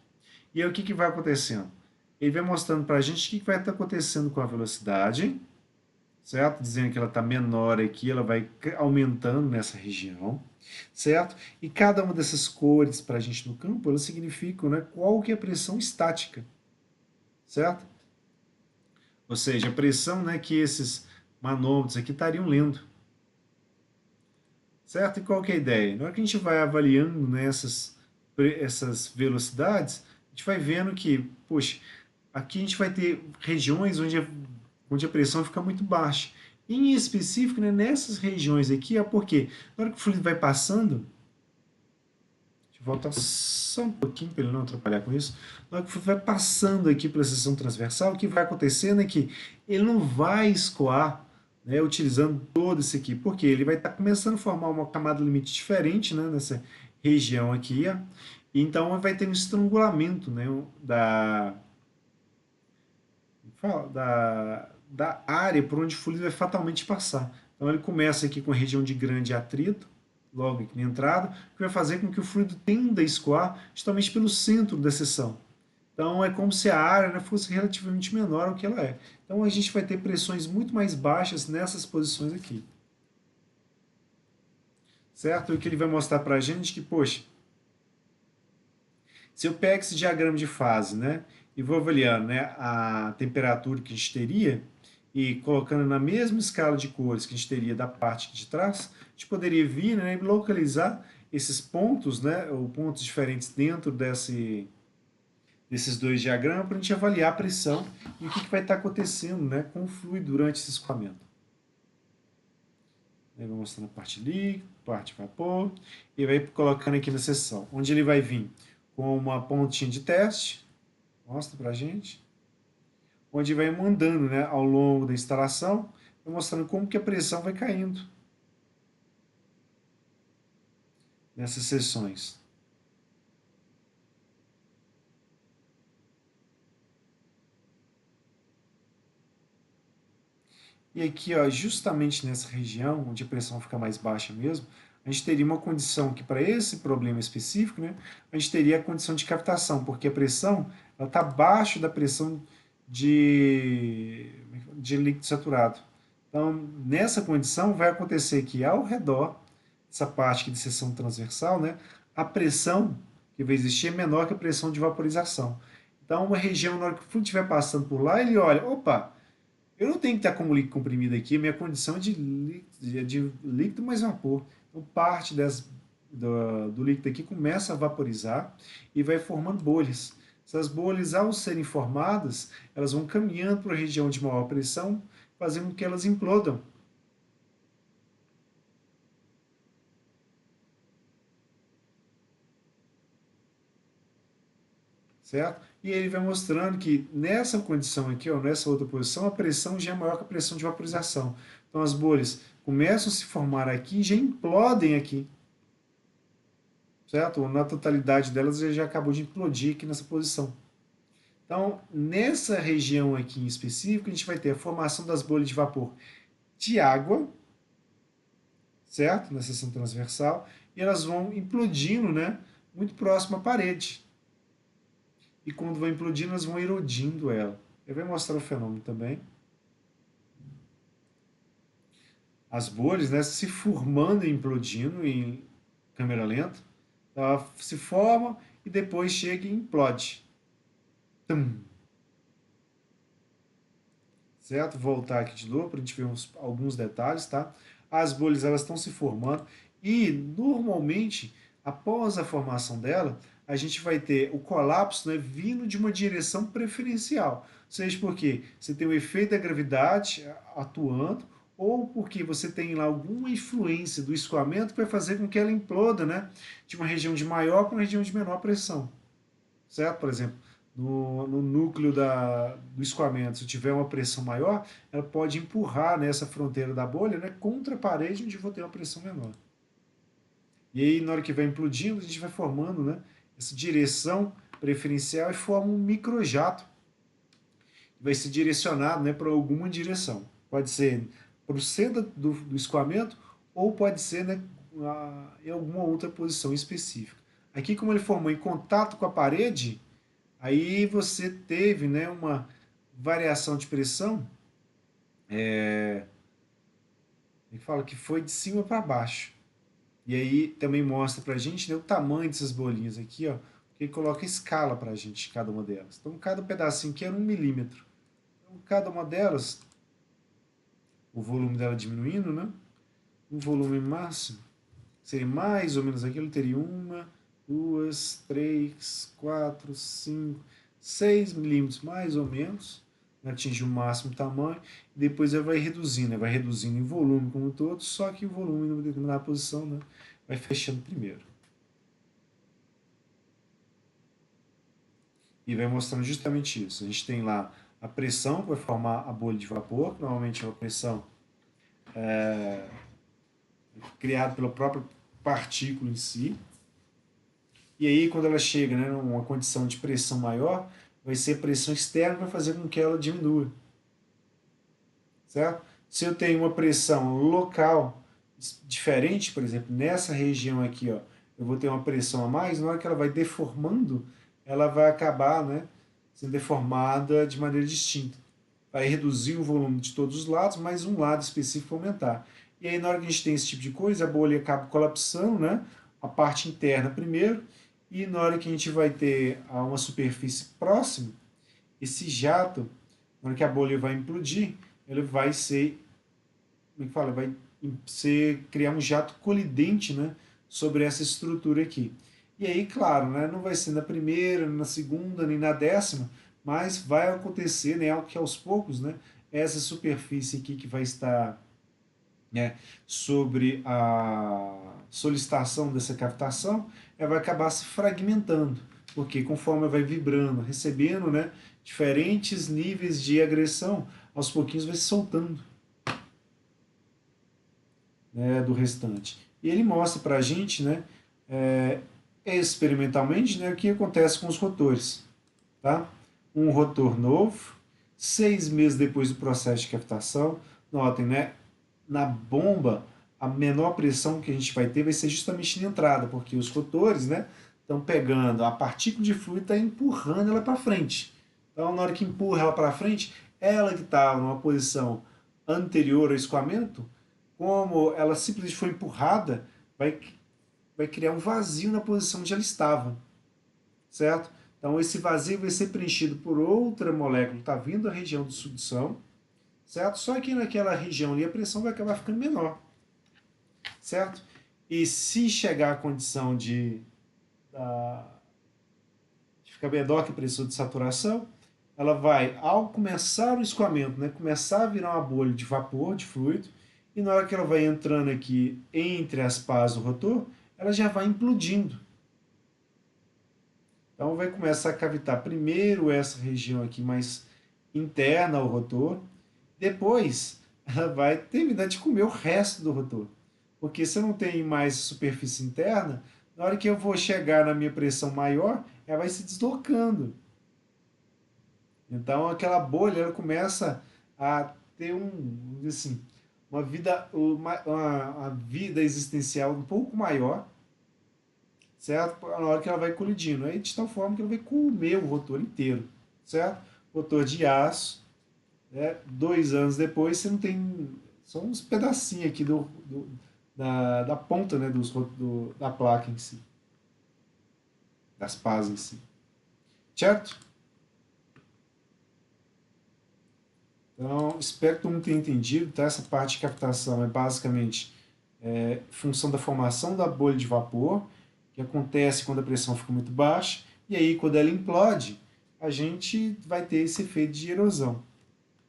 E aí o que vai acontecendo? Ele vai mostrando para a gente o que vai estar acontecendo com a velocidade, certo? Dizendo que ela está menor aqui, ela vai aumentando nessa região, certo? E cada uma dessas cores para a gente no campo, elas significam, né, qual que é a pressão estática, certo? Ou seja, a pressão, né, que esses manômetros aqui estariam lendo, certo? E qual que é a ideia? Na hora que a gente vai avaliando, né, essas velocidades, a gente vai vendo que, poxa, aqui a gente vai ter regiões onde a pressão fica muito baixa. Em específico, né, nessas regiões aqui, é porque na hora que o fluido vai passando, deixa eu voltar só um pouquinho para ele não atrapalhar com isso, na hora que o fluido vai passando aqui pela seção transversal, o que vai acontecendo é que ele não vai escoar, né, utilizando todo esse aqui, porque ele vai estar começando a formar uma camada limite diferente, né, nessa região aqui, ó, e então vai ter um estrangulamento, né, da área por onde o fluido vai fatalmente passar. Então ele começa aqui com a região de grande atrito, logo aqui na entrada, que vai fazer com que o fluido tenda a escoar justamente pelo centro da seção. Então é como se a área, né, fosse relativamente menor ao que ela é. Então a gente vai ter pressões muito mais baixas nessas posições aqui. Certo? E o que ele vai mostrar para a gente que, poxa, se eu pego esse diagrama de fase, né, e vou avaliando, né, a temperatura que a gente teria, e colocando na mesma escala de cores que a gente teria da parte aqui de trás, a gente poderia vir, né, e localizar esses pontos, né, ou pontos diferentes dentro desses dois diagramas para a gente avaliar a pressão e o que vai estar acontecendo, né, com o fluido durante esse escoamento. Ele vai mostrando a parte líquida, parte vapor, e vai colocando aqui na seção, onde ele vai vir com uma pontinha de teste, mostra pra gente, onde vai mandando, né, ao longo da instalação, mostrando como que a pressão vai caindo nessas seções. E aqui, ó, justamente nessa região, onde a pressão fica mais baixa mesmo, a gente teria uma condição que, para esse problema específico, né, a gente teria a condição de captação, porque a pressão está abaixo da pressão de líquido saturado. Então, nessa condição, vai acontecer que ao redor, essa parte aqui de seção transversal, né, a pressão que vai existir é menor que a pressão de vaporização. Então, uma região, na hora que o fluido estiver passando por lá, ele olha, opa, eu não tenho que estar como líquido comprimido aqui, a minha condição é de líquido mais vapor. Então, parte do líquido aqui começa a vaporizar e vai formando bolhas. Essas bolhas, ao serem formadas, elas vão caminhando para a região de maior pressão, fazendo com que elas implodam. Certo? E ele vai mostrando que nessa condição aqui, ó, nessa outra posição, a pressão já é maior que a pressão de vaporização. Então as bolhas começam a se formar aqui e já implodem aqui. Certo? Na totalidade delas já acabou de implodir aqui nessa posição. Então, nessa região aqui em específico, a gente vai ter a formação das bolhas de vapor de água, certo? Na seção transversal, e elas vão implodindo, né? Muito próximo à parede. E quando vai implodindo, elas vão erodindo ela. Eu vou mostrar o fenômeno também. As bolhas, né, se formando e implodindo em câmera lenta. Ela se forma e depois chega e implode. Tum. Certo? Voltar aqui de novo para a gente ver alguns detalhes, tá? As bolhas elas estão se formando e normalmente após a formação dela a gente vai ter o colapso, né, vindo de uma direção preferencial, seja porque você tem o efeito da gravidade atuando ou porque você tem lá alguma influência do escoamento que vai fazer com que ela imploda, né, de uma região de maior para uma região de menor pressão, certo? Por exemplo, no núcleo do escoamento, se tiver uma pressão maior, ela pode empurrar nessa fronteira da bolha, né, contra a parede onde vou ter uma pressão menor. E aí, na hora que vai implodindo, a gente vai formando, né, essa direção preferencial e forma um microjato que vai ser direcionado, né, para alguma direção. Pode ser para o centro do escoamento ou pode ser, né, em alguma outra posição específica. Aqui, como ele formou em contato com a parede, aí você teve, né, uma variação de pressão, ele fala que foi de cima para baixo. E aí também mostra para a gente, né, o tamanho dessas bolinhas aqui, ó, porque ele coloca escala para a gente, cada uma delas. Então, cada pedacinho aqui era 1 milímetro. Então, cada uma delas, o volume dela diminuindo, né? O volume máximo seria mais ou menos aquilo, teria 1, 2, 3, 4, 5, 6 milímetros, mais ou menos, né, atingir o máximo tamanho, e depois ela vai reduzindo em volume como um todo, só que o volume em determinada posição, né, vai fechando primeiro. E vai mostrando justamente isso. A gente tem lá a pressão que vai formar a bolha de vapor, que normalmente é uma pressão criada pela própria partícula em si. E aí, quando ela chega, né, numa condição de pressão maior, vai ser a pressão externa que vai fazer com que ela diminua. Certo? Se eu tenho uma pressão local diferente, por exemplo, nessa região aqui, ó, eu vou ter uma pressão a mais, na hora que ela vai deformando, ela vai acabar, né, sendo deformada de maneira distinta. Vai reduzir o volume de todos os lados, mas um lado específico aumentar. E aí, na hora que a gente tem esse tipo de coisa, a bolha acaba colapsando, né, a parte interna primeiro, e na hora que a gente vai ter uma superfície próxima, esse jato, na hora que a bolha vai implodir, ele vai ser, como é que fala? Vai criar um jato colidente, né, sobre essa estrutura aqui. E aí, claro, né, não vai ser na primeira, na segunda, nem na décima, mas vai acontecer, né, que aos poucos, né, essa superfície aqui que vai estar, né, sobre a solicitação dessa captação, ela vai acabar se fragmentando, porque conforme vai vibrando, recebendo, né, diferentes níveis de agressão, aos pouquinhos vai se soltando, né, do restante. E ele mostra para a gente, né, experimentalmente, né, o que acontece com os rotores. Tá? Um rotor novo, 6 meses depois do processo de captação, notem, né, na bomba, a menor pressão que a gente vai ter vai ser justamente na entrada, porque os rotores, né, estão pegando a partícula de fluido e está empurrando ela para frente. Então, na hora que empurra ela para frente, ela que estava numa posição anterior ao escoamento, como ela simplesmente foi empurrada, vai criar um vazio na posição onde ela estava, certo? Então esse vazio vai ser preenchido por outra molécula que está vindo da região de subdução, certo? Só que naquela região ali a pressão vai acabar ficando menor, certo? E se chegar à condição de ficar menor que a pressão de saturação, ela vai, ao começar o escoamento, né, começar a virar uma bolha de vapor, de fluido, e na hora que ela vai entrando aqui entre as pás do rotor, ela já vai implodindo. Então vai começar a cavitar primeiro essa região aqui mais interna ao rotor, depois ela vai terminar de comer o resto do rotor. Porque se eu não tenho mais superfície interna, na hora que eu vou chegar na minha pressão maior, ela vai se deslocando. Então aquela bolha ela começa a ter assim, uma vida existencial um pouco maior, certo? Na hora que ela vai colidindo. Aí de tal forma que ela vai comer o rotor inteiro, certo? Rotor de aço, né? 2 anos depois você não tem só uns pedacinhos aqui da ponta, né, da placa em si, das pás em si, certo? Então, espero que todo mundo tenha entendido, tá? Essa parte de captação é basicamente função da formação da bolha de vapor, que acontece quando a pressão fica muito baixa, e aí quando ela implode, a gente vai ter esse efeito de erosão,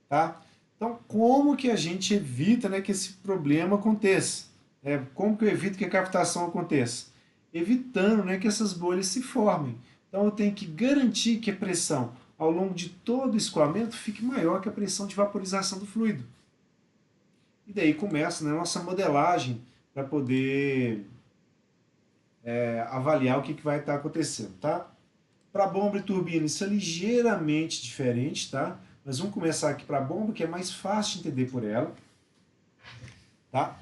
tá? Então, como que a gente evita, né, que esse problema aconteça? Como que eu evito que a captação aconteça? Evitando, né, que essas bolhas se formem. Então, eu tenho que garantir que a pressão ao longo de todo o escoamento fique maior que a pressão de vaporização do fluido. E daí começa, né, a nossa modelagem para poder avaliar o que vai estar acontecendo, tá? Para bomba e turbina isso é ligeiramente diferente, tá? Mas vamos começar aqui para a bomba, que é mais fácil de entender por ela, tá?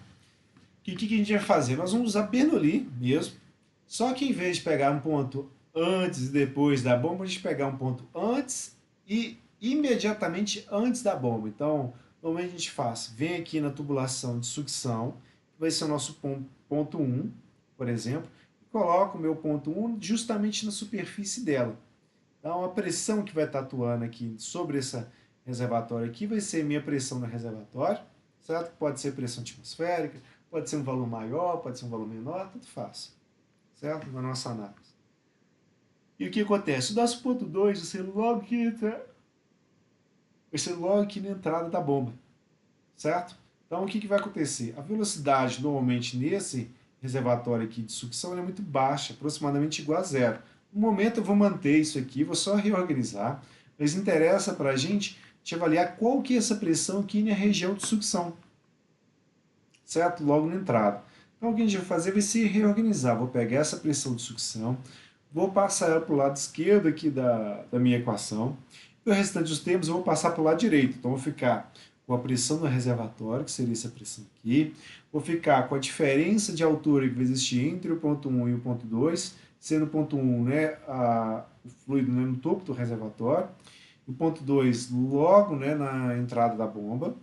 O que a gente vai fazer? Nós vamos usar Bernoulli mesmo, só que em vez de pegar um ponto antes e depois da bomba, a gente pegar um ponto antes e imediatamente antes da bomba. Então, normalmente a gente faz, vem aqui na tubulação de sucção, que vai ser o nosso ponto 1, por exemplo, e coloco o meu ponto 1 justamente na superfície dela. Então, a pressão que vai estar atuando aqui sobre esse reservatório aqui vai ser minha pressão no reservatório, certo? Pode ser pressão atmosférica, pode ser um valor maior, pode ser um valor menor, tudo fácil, certo? Na nossa análise. E o que acontece? O nosso ponto 2 vai ser logo aqui na entrada da bomba, certo? Então, o que vai acontecer? A velocidade, normalmente, nesse reservatório aqui de sucção é muito baixa, aproximadamente igual a zero. No momento, eu vou manter isso aqui, vou só reorganizar, mas interessa para a gente te avaliar qual que é essa pressão aqui na região de sucção, certo? Logo na entrada. Então, o que a gente vai fazer vai se reorganizar. Vou pegar essa pressão de sucção, vou passar ela para o lado esquerdo aqui da minha equação, e o restante dos termos eu vou passar para o lado direito. Então, eu vou ficar com a pressão no reservatório, que seria essa pressão aqui. Vou ficar com a diferença de altura que vai existir entre o ponto 1 e o ponto 2, sendo o ponto 1 né, o fluido né, no topo do reservatório, o ponto 2 logo né, na entrada da bomba,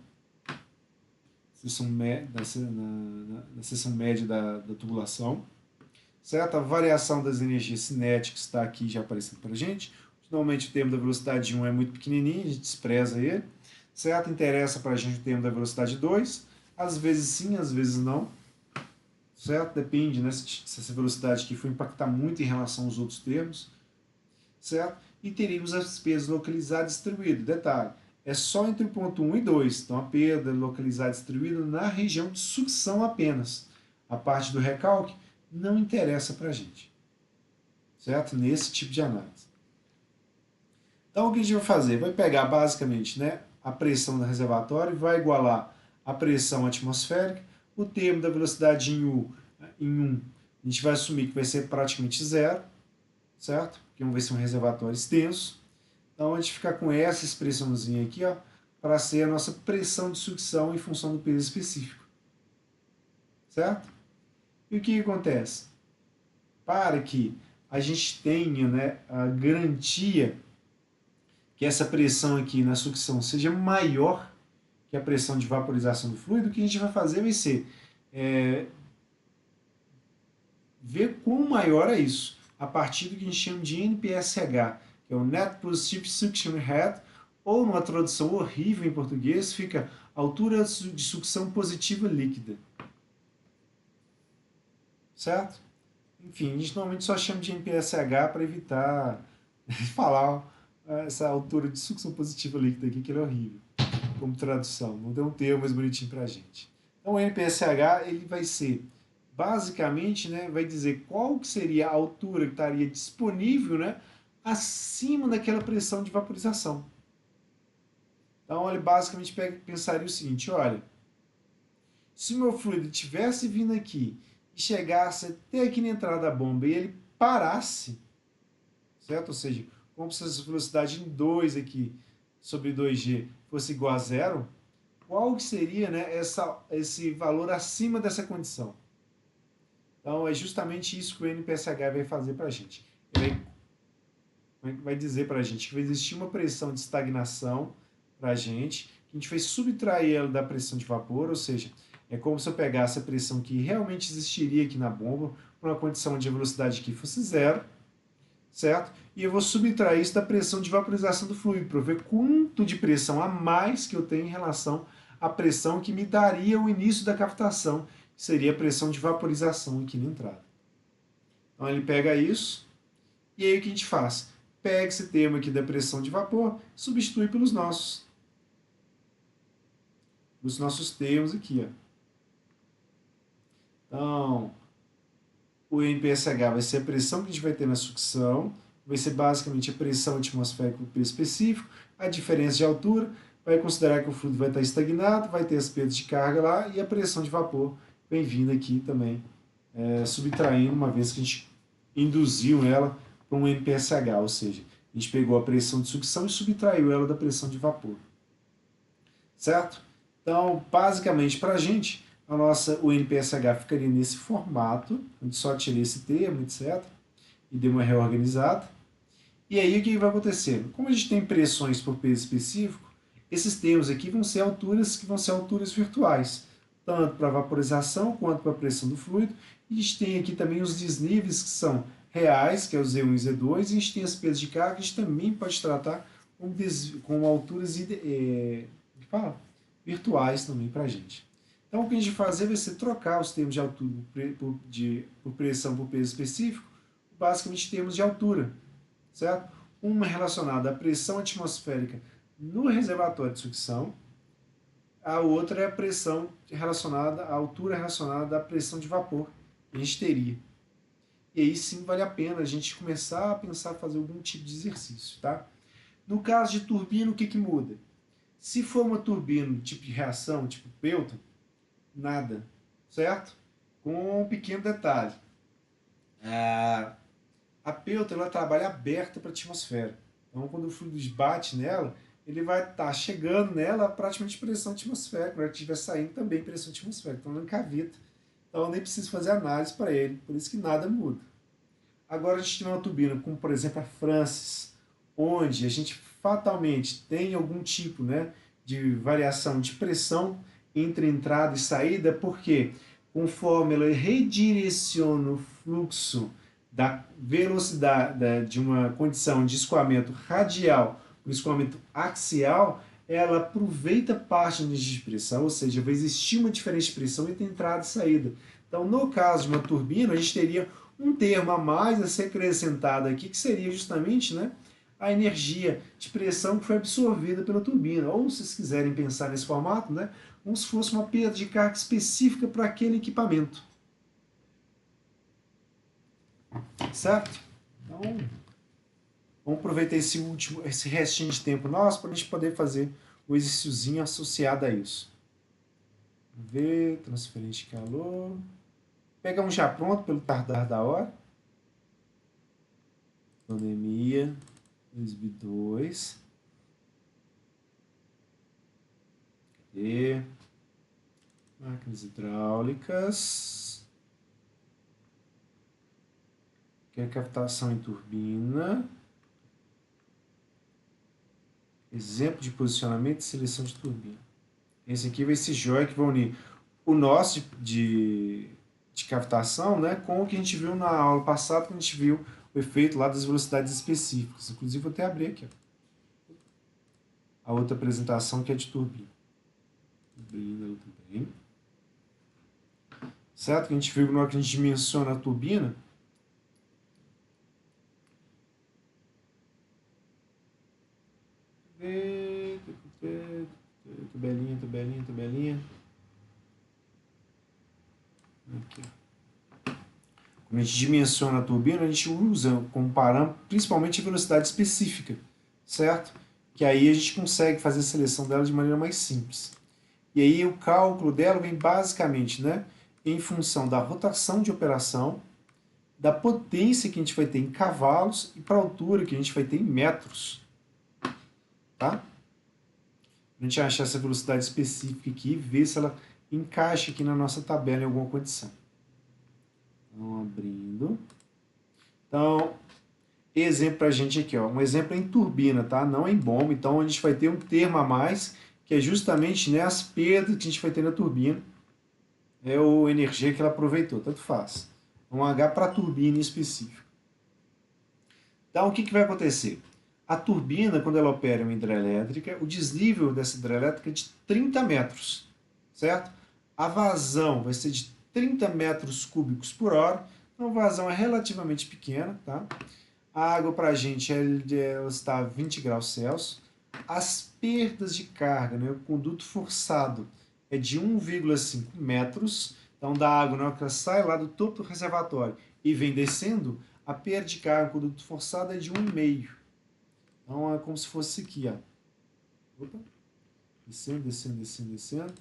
na seção média da tubulação, certo? A variação das energias cinéticas está aqui já aparecendo para a gente. Normalmente o termo da velocidade 1 é muito pequenininho, a gente despreza ele, certo? Interessa para a gente o termo da velocidade 2, às vezes sim, às vezes não, certo? Depende né, se essa velocidade aqui for impactar muito em relação aos outros termos, certo? E teríamos as perdas localizadas distribuídas. Detalhe, é só entre o ponto 1 e 2, então a perda localizada distribuída na região de sucção apenas. A parte do recalque não interessa para a gente, certo? Nesse tipo de análise. Então o que a gente vai fazer? Vai pegar basicamente né, a pressão do reservatório, vai igualar a pressão atmosférica, o termo da velocidade em U, em 1, a gente vai assumir que vai ser praticamente zero, certo? Porque vai ser um reservatório extenso. Então a gente fica com essa expressãozinha aqui, ó, para ser a nossa pressão de sucção em função do peso específico, certo? E o que acontece? Para que a gente tenha né, a garantia que essa pressão aqui na sucção seja maior que é a pressão de vaporização do fluido, o que a gente vai fazer vai ser ver quão maior é isso, a partir do que a gente chama de NPSH, que é o Net Positive Suction Head, ou numa tradução horrível em português, fica altura de sucção positiva líquida. Certo? Enfim, a gente normalmente só chama de NPSH para evitar falar essa altura de sucção positiva líquida aqui, que ele é horrível, como tradução. Não tem um termo mais bonitinho para a gente. Então, o NPSH ele vai ser, basicamente, né, vai dizer qual que seria a altura que estaria disponível, né, acima daquela pressão de vaporização. Então, ele basicamente pensaria o seguinte, olha, se o meu fluido tivesse vindo aqui e chegasse até aqui na entrada da bomba e ele parasse, certo? Ou seja, como se essa velocidade em 2 aqui sobre 2G fosse igual a zero, qual que seria, né, esse valor acima dessa condição? Então, é justamente isso que o NPSH vai fazer para a gente. Ele vai dizer para a gente que vai existir uma pressão de estagnação para a gente vai subtrair ela da pressão de vapor, ou seja, é como se eu pegasse a pressão que realmente existiria aqui na bomba, para uma condição de velocidade que fosse zero, certo? E eu vou subtrair isso da pressão de vaporização do fluido, para ver quanto de pressão a mais que eu tenho em relação à pressão que me daria o início da captação, que seria a pressão de vaporização aqui na entrada. Então ele pega isso, e aí o que a gente faz? Pega esse termo aqui da pressão de vapor, substitui pelos nossos termos aqui. Ó. Então, o NPSH vai ser a pressão que a gente vai ter na sucção, vai ser basicamente a pressão atmosférica por peso específico, a diferença de altura, vai considerar que o fluido vai estar estagnado, vai ter as perdas de carga lá, e a pressão de vapor vem vindo aqui também, subtraindo, uma vez que a gente induziu ela para um NPSH, ou seja, a gente pegou a pressão de sucção e subtraiu ela da pressão de vapor. Certo? Então, basicamente, para a gente, o NPSH ficaria nesse formato, onde só tirei esse termo, etc. E dei uma reorganizada. E aí, o que vai acontecer? Como a gente tem pressões por peso específico, esses termos aqui vão ser alturas que vão ser alturas virtuais, tanto para a vaporização quanto para a pressão do fluido. E a gente tem aqui também os desníveis que são reais, que é o Z1 e Z2, e a gente tem as perdas de carga, que a gente também pode tratar com alturas virtuais também para a gente. Então, o que a gente vai fazer vai ser trocar os termos de altura por pressão por peso específico, basicamente termos de altura, certo? Uma relacionada à pressão atmosférica no reservatório de sucção, a outra é a pressão relacionada, a altura relacionada à pressão de vapor que a gente teria. E aí sim vale a pena a gente começar a pensar em fazer algum tipo de exercício, tá? No caso de turbina, o que muda? Se for uma turbina tipo de reação, tipo Pelton, nada, certo? Com um pequeno detalhe. A Pelton ela trabalha aberta para a atmosfera. Então, quando o fluido bate nela, ele vai estar chegando nela praticamente pressão atmosférica. Na hora que estiver saindo, também pressão atmosférica. Então, não encavita. Então, eu nem preciso fazer análise para ele. Por isso que nada muda. Agora, a gente tem uma turbina, como por exemplo a Francis, onde a gente fatalmente tem algum tipo, né, de variação de pressão entre entrada e saída, porque conforme ela redireciona o fluxo da velocidade de uma condição de escoamento radial para o escoamento axial, ela aproveita parte da energia de pressão, ou seja, vai existir uma diferença de pressão entre entrada e saída. Então, no caso de uma turbina, a gente teria um termo a mais a ser acrescentado aqui, que seria justamente, né, a energia de pressão que foi absorvida pela turbina. Ou, se vocês quiserem pensar nesse formato, né, como se fosse uma perda de carga específica para aquele equipamento. Certo? Então, vamos aproveitar esse restinho de tempo nosso para a gente poder fazer o exercíciozinho associado a isso. Vamos ver, transferência de calor. Pega um já pronto pelo tardar da hora. Anemia 2002. Cadê? Máquinas hidráulicas. Que é captação em turbina. Exemplo de posicionamento e seleção de turbina. Esse aqui vai ser joia que vai unir o nosso de captação, né, com o que a gente viu na aula passada, que a gente viu o efeito lá das velocidades específicas. Inclusive, vou até abrir aqui, ó, a outra apresentação que é de turbina. Turbina ela também. Certo? Que a gente viu que na hora que a gente dimensiona a turbina, tabelinha, tabelinha, tabelinha. Aqui. Quando a gente dimensiona a turbina, a gente usa como parâmetro principalmente a velocidade específica, certo? Que aí a gente consegue fazer a seleção dela de maneira mais simples. E aí o cálculo dela vem basicamente, né, em função da rotação de operação, da potência que a gente vai ter em cavalos e para a altura que a gente vai ter em metros. Tá? A gente achar essa velocidade específica aqui e ver se ela encaixa aqui na nossa tabela em alguma condição. Então, abrindo. Então, exemplo para a gente aqui, ó, um exemplo em turbina, tá? Não em bomba. Então, a gente vai ter um termo a mais, que é justamente, né, as perdas que a gente vai ter na turbina, é a energia que ela aproveitou, tanto faz. Um H para a turbina em específico. Então, o que, que vai acontecer? A turbina, quando ela opera em uma hidrelétrica, o desnível dessa hidrelétrica é de 30 metros, certo? A vazão vai ser de 30 metros cúbicos por hora, então a vazão é relativamente pequena, tá? A água para a gente ela está a 20 graus Celsius. As perdas de carga, né, o conduto forçado é de 1,5 metros, então da água, na hora que ela sai lá do topo do reservatório e vem descendo, a perda de carga no conduto forçado é de 1,5. Então é como se fosse aqui, ó. Opa. Descendo, descendo, descendo, descendo.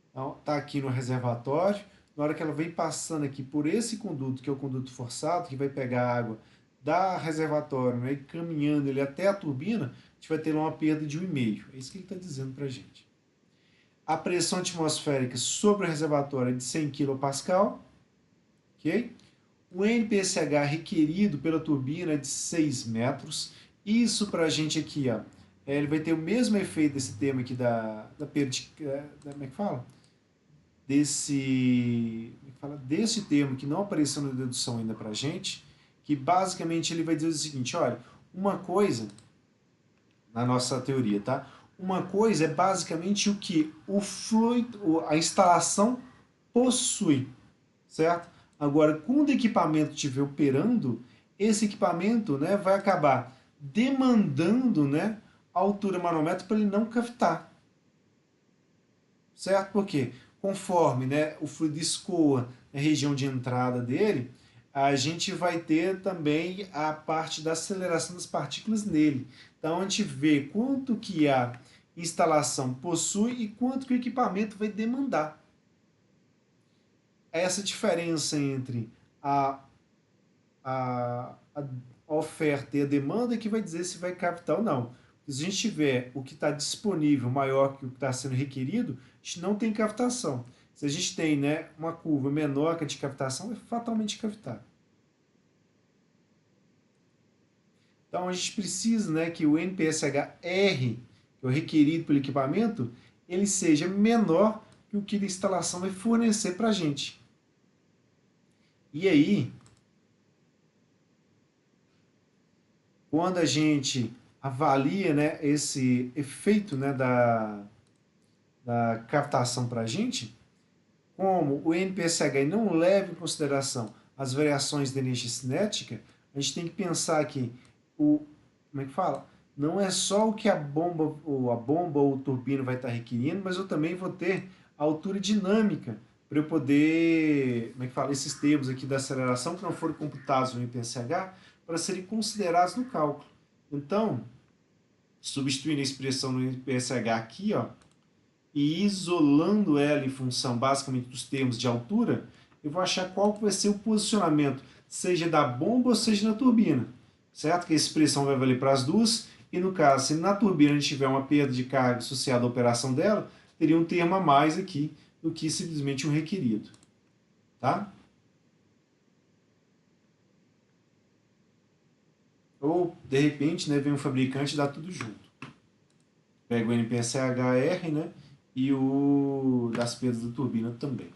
Então tá aqui no reservatório. Na hora que ela vem passando aqui por esse conduto, que é o conduto forçado, que vai pegar a água da reservatório, né, e caminhando ele até a turbina, a gente vai ter lá uma perda de 1,5. É isso que ele está dizendo para a gente. A pressão atmosférica sobre o reservatório é de 100 kPa. Ok? O NPSH requerido pela turbina é de 6 metros. Isso para a gente aqui, ó, ele vai ter o mesmo efeito desse termo aqui da perda, como é que fala? Desse termo que não apareceu na dedução ainda para a gente, que basicamente ele vai dizer o seguinte, olha, uma coisa, na nossa teoria, tá? Uma coisa é basicamente o que o fluido, a instalação possui, certo? Agora, quando o equipamento estiver operando, esse equipamento, né, vai acabar demandando, né, a altura manômetro para ele não captar, certo? Porque conforme, né, o fluido escoa na região de entrada dele, a gente vai ter também a parte da aceleração das partículas nele. Então a gente vê quanto que a instalação possui e quanto que o equipamento vai demandar. Essa diferença entre a, a oferta e a demanda é que vai dizer se vai captar ou não. Se a gente tiver o que está disponível maior que o que está sendo requerido, a gente não tem captação. Se a gente tem, né, uma curva menor que a de captação, é fatalmente captar. Então a gente precisa, né, que o NPSH-R, que é o requerido pelo equipamento, ele seja menor que o que a instalação vai fornecer para a gente. E aí, quando a gente avalia, né, esse efeito, né, da captação para a gente, como o NPSH não leva em consideração as variações da energia cinética, a gente tem que pensar que como é que fala? Não é só o que a bomba ou turbina vai estar requerindo, mas eu também vou ter a altura dinâmica para eu poder, como é que fala, esses termos aqui da aceleração que não foram computados no IPSH para serem considerados no cálculo. Então, substituindo a expressão no IPSH aqui, ó, e isolando ela em função basicamente dos termos de altura, eu vou achar qual vai ser o posicionamento, seja da bomba ou seja na turbina, certo? Que a expressão vai valer para as duas, e no caso, se na turbina a gente tiver uma perda de carga associada à operação dela, teria um termo a mais aqui do que simplesmente um requerido, tá? Ou, de repente, né, vem um fabricante e dá tudo junto. Pega o NPSH-R, né, e o das perdas da turbina também.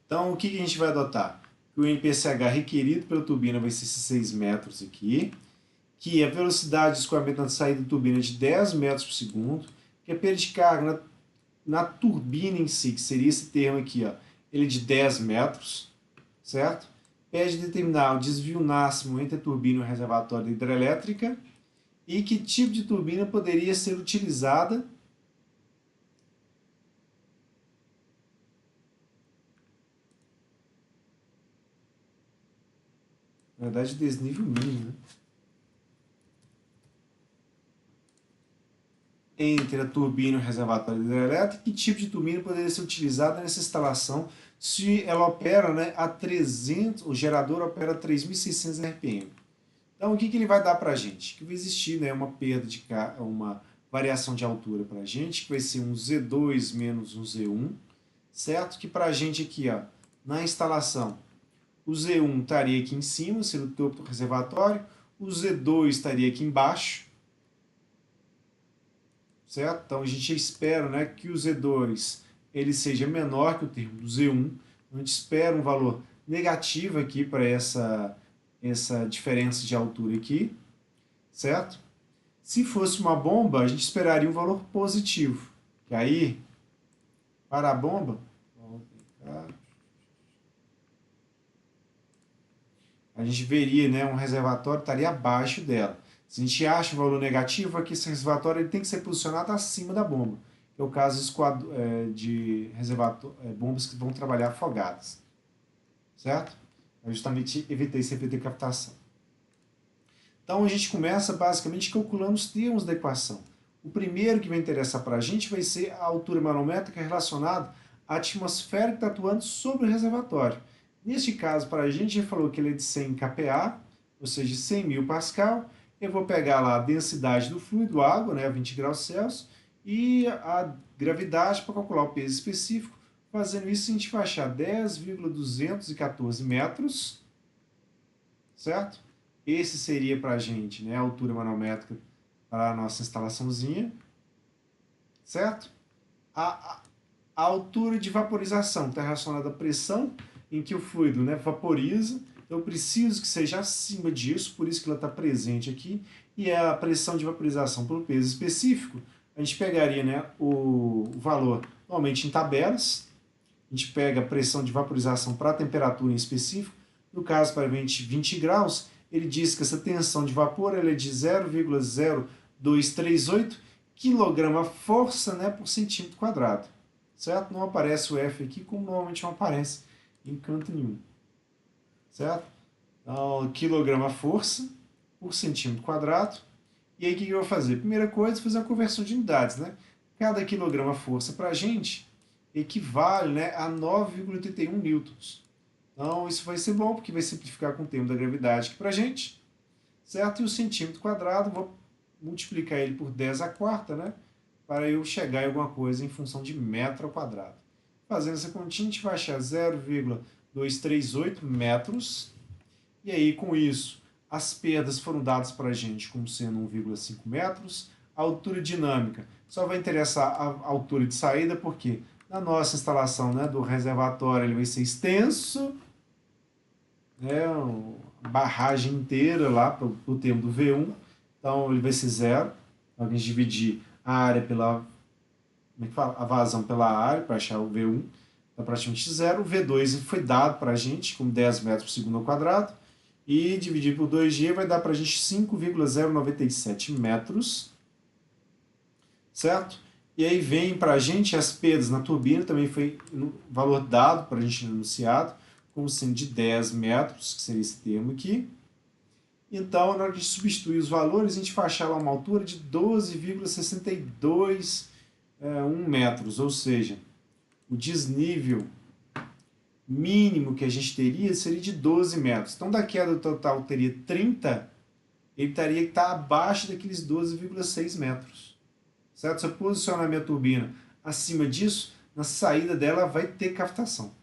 Então, o que a gente vai adotar? Que o NPCH requerido pela turbina vai ser esses 6 metros aqui, que a velocidade de escoamento na saída da turbina é de 10 metros por segundo, que a perda de carga na turbina em si, que seria esse termo aqui, ó, ele é de 10 metros, certo? Pede determinar o desvio máximo entre a turbina e o reservatório da hidrelétrica e que tipo de turbina poderia ser utilizada. Na verdade, desnível mínimo, né? Entre a turbina e o reservatório hidrelétrico, que tipo de turbina poderia ser utilizada nessa instalação se ela opera, né, a 300, o gerador opera a 3.600 RPM. Então, o que ele vai dar para a gente? Que vai existir, né, uma perda de uma variação de altura para a gente, que vai ser um Z2 menos um Z1, certo? Que para a gente aqui, ó, na instalação, o Z1 estaria aqui em cima, sendo o topo do reservatório, o Z2 estaria aqui embaixo, certo? Então a gente espera, né, que o Z2 ele seja menor que o termo do Z1. A gente espera um valor negativo aqui para essa diferença de altura aqui, certo? Se fosse uma bomba, a gente esperaria um valor positivo. Que aí, para a bomba, a gente veria, né, um reservatório estaria abaixo dela. Se a gente acha um valor negativo, aqui esse reservatório ele tem que ser posicionado acima da bomba, que é o caso de bombas que vão trabalhar afogadas, certo? É justamente evitar esse efeito de captação. Então a gente começa basicamente calculando os termos da equação. O primeiro que vai interessar para a gente vai ser a altura manométrica relacionada à atmosfera que está atuando sobre o reservatório. Neste caso, para a gente falou que ele é de 100 kPa, ou seja, 100 mil pascal. Eu vou pegar lá a densidade do fluido, água, né, 20 graus Celsius, e a gravidade para calcular o peso específico. Fazendo isso, a gente vai achar 10,214 metros, certo? Esse seria para a gente, né, a altura manométrica para a nossa instalaçãozinha, certo? A altura de vaporização está relacionada à pressão em que o fluido, né, vaporiza. Eu preciso que seja acima disso, por isso que ela está presente aqui. E a pressão de vaporização pelo peso específico, a gente pegaria, né, o valor normalmente em tabelas. A gente pega a pressão de vaporização para a temperatura em específico. No caso, para 20 graus, ele diz que essa tensão de vapor ela é de 0,0238 kg-força, né, por centímetro quadrado. Certo? Não aparece o F aqui como normalmente não aparece em canto nenhum. Certo? Então, quilograma-força por centímetro quadrado. E aí o que eu vou fazer? Primeira coisa, fazer a conversão de unidades. Né? Cada quilograma-força para a gente equivale, né, a 9,81 newtons. Então isso vai ser bom, porque vai simplificar com o termo da gravidade aqui para a gente. Certo? E o centímetro quadrado, vou multiplicar ele por 10 a quarta, né? Para eu chegar em alguma coisa em função de metro ao quadrado. Fazendo essa continha, a gente vai achar 0,238 metros. E aí, com isso, as perdas foram dadas para a gente como sendo 1,5 metros. A altura dinâmica só vai interessar a altura de saída, porque na nossa instalação, né, do reservatório ele vai ser extenso, né, a barragem inteira lá para o termo do V1. Então ele vai ser zero. Então a gente dividir a área pela, como é que fala? A vazão pela área para achar o V1, então praticamente zero. O V2 foi dado para a gente como 10 metros por segundo ao quadrado, e dividir por 2G vai dar para a gente 5,097 metros, certo? E aí vem para a gente as perdas na turbina, também foi um valor dado para a gente anunciado, como sendo de 10 metros, que seria esse termo aqui. Então, na hora que a gente substituir os valores, a gente vai achar lá uma altura de 12,62 metros, ou seja, o desnível mínimo que a gente teria seria de 12 metros. Então, da queda total teria 30, ele teria que estar abaixo daqueles 12,6 metros. Certo? Se eu posicionar a minha turbina acima disso, na saída dela vai ter captação.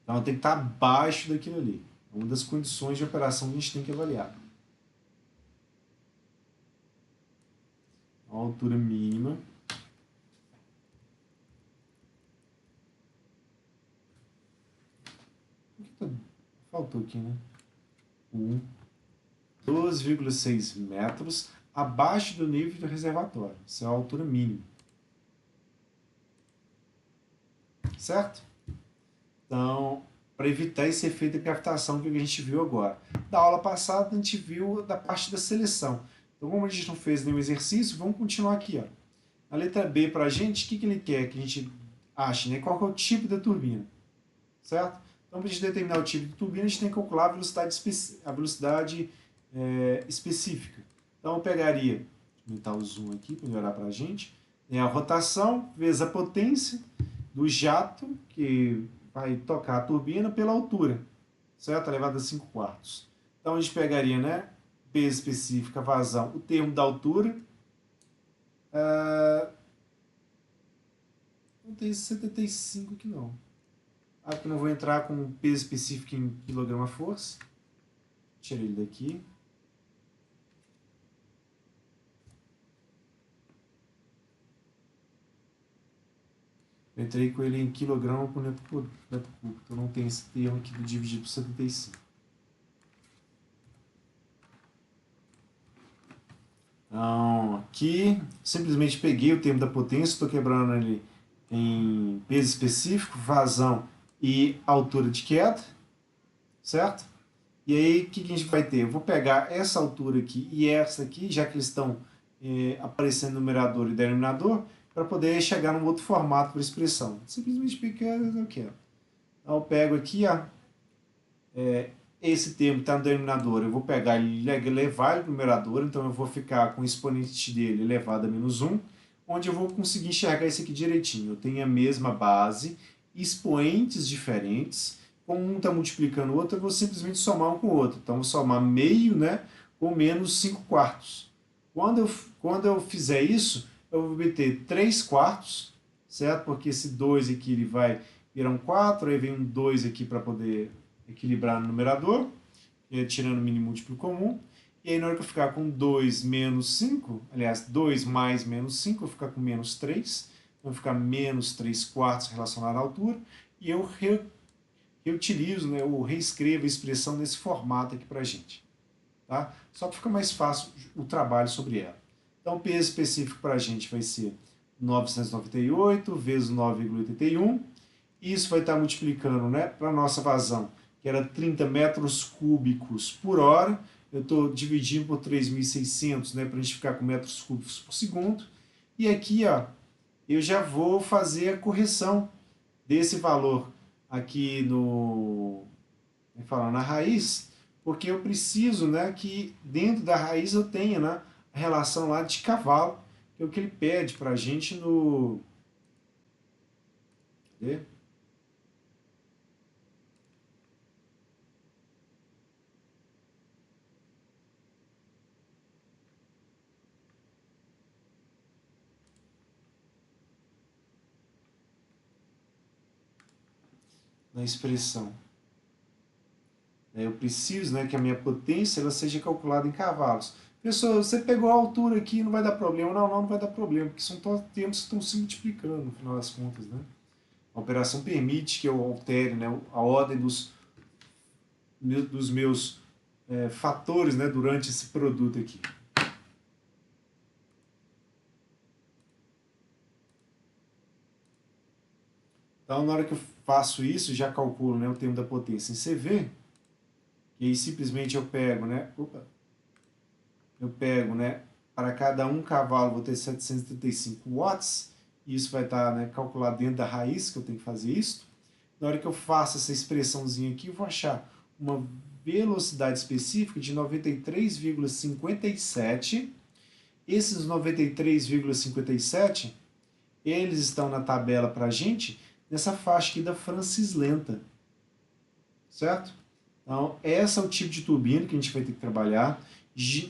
Então, ela tem que estar abaixo daquilo ali. É uma das condições de operação que a gente tem que avaliar. altura mínima. Faltou aqui, né? 12,6 metros abaixo do nível do reservatório. Isso é a altura mínima. Certo? Então, para evitar esse efeito de captação que a gente viu agora. Da aula passada, a gente viu da parte da seleção. Então, como a gente não fez nenhum exercício, vamos continuar aqui. Ó. A letra B, para a gente, o que ele quer que a gente ache? Né? Qual que é o tipo da turbina? Certo? Então, para a gente determinar o tipo de turbina, a gente tem que calcular a velocidade específica. Então, eu pegaria, vou aumentar o zoom aqui para melhorar para a gente, a rotação vezes a potência do jato, que vai tocar a turbina, pela altura, certo? Elevado a 5 quartos. Então, a gente pegaria, né, peso específica, vazão, o termo da altura. Não tem 75 aqui não. Aqui eu não vou entrar com peso específico em quilograma-força. Tirei ele daqui. Eu entrei com ele em quilograma por metro cúbico. Então não tem esse termo aqui dividido por 75. Então, aqui, simplesmente peguei o termo da potência, estou quebrando ele em peso específico, vazão e altura de queda, certo? E aí, o que a gente vai ter? Eu vou pegar essa altura aqui e essa aqui, já que eles estão aparecendo no numerador e denominador, para poder chegar num outro formato para expressão. Simplesmente pegar o que eu quero. Então, eu pego aqui, ó, esse termo está no denominador, eu vou pegar e levar ele para o numerador, então eu vou ficar com o expoente dele elevado a menos 1, onde eu vou conseguir enxergar isso aqui direitinho. Eu tenho a mesma base, expoentes diferentes, como um está multiplicando o outro, eu vou simplesmente somar um com o outro. Então, eu vou somar meio, né, com menos 5 quartos. Quando eu fizer isso, eu vou obter 3 quartos, certo? Porque esse 2 aqui ele vai virar um 4, aí vem um 2 aqui para poder equilibrar no numerador, tirando o mínimo múltiplo comum. E aí, na hora que eu ficar com 2 menos 5, aliás, 2 mais menos 5, eu vou ficar com menos 3. Então, vai ficar menos 3 quartos relacionado à altura. E eu reutilizo, né, eu reescrevo a expressão nesse formato aqui para a gente. Tá? Só para ficar mais fácil o trabalho sobre ela. Então, o peso específico para a gente vai ser 998 vezes 9,81. Isso vai estar multiplicando, né, para a nossa vazão, que era 30 metros cúbicos por hora. Eu estou dividindo por 3.600, né, para a gente ficar com metros cúbicos por segundo. E aqui, ó, eu já vou fazer a correção desse valor aqui na raiz, porque eu preciso, né, que dentro da raiz eu tenha, né, a relação lá de cavalo, que é o que ele pede para a gente no... Cadê? Na expressão. Eu preciso, né, que a minha potência ela seja calculada em cavalos. Pessoal, você pegou a altura aqui, não vai dar problema. Não vai dar problema, porque são termos que estão se multiplicando, no final das contas. Né? A operação permite que eu altere, né, a ordem dos meus fatores, né, durante esse produto aqui. Então, na hora que eu faço isso, já calculo, né, o termo da potência em CV, e aí simplesmente eu pego, né, para cada um cavalo vou ter 735 watts, e isso vai estar, né, calculado dentro da raiz, que eu tenho que fazer isso. Na hora que eu faço essa expressãozinha aqui, eu vou achar uma velocidade específica de 93,57. Esses 93,57, eles estão na tabela para a gente, nessa faixa aqui da Francis Lenta, certo? Então, esse é o tipo de turbina que a gente vai ter que trabalhar.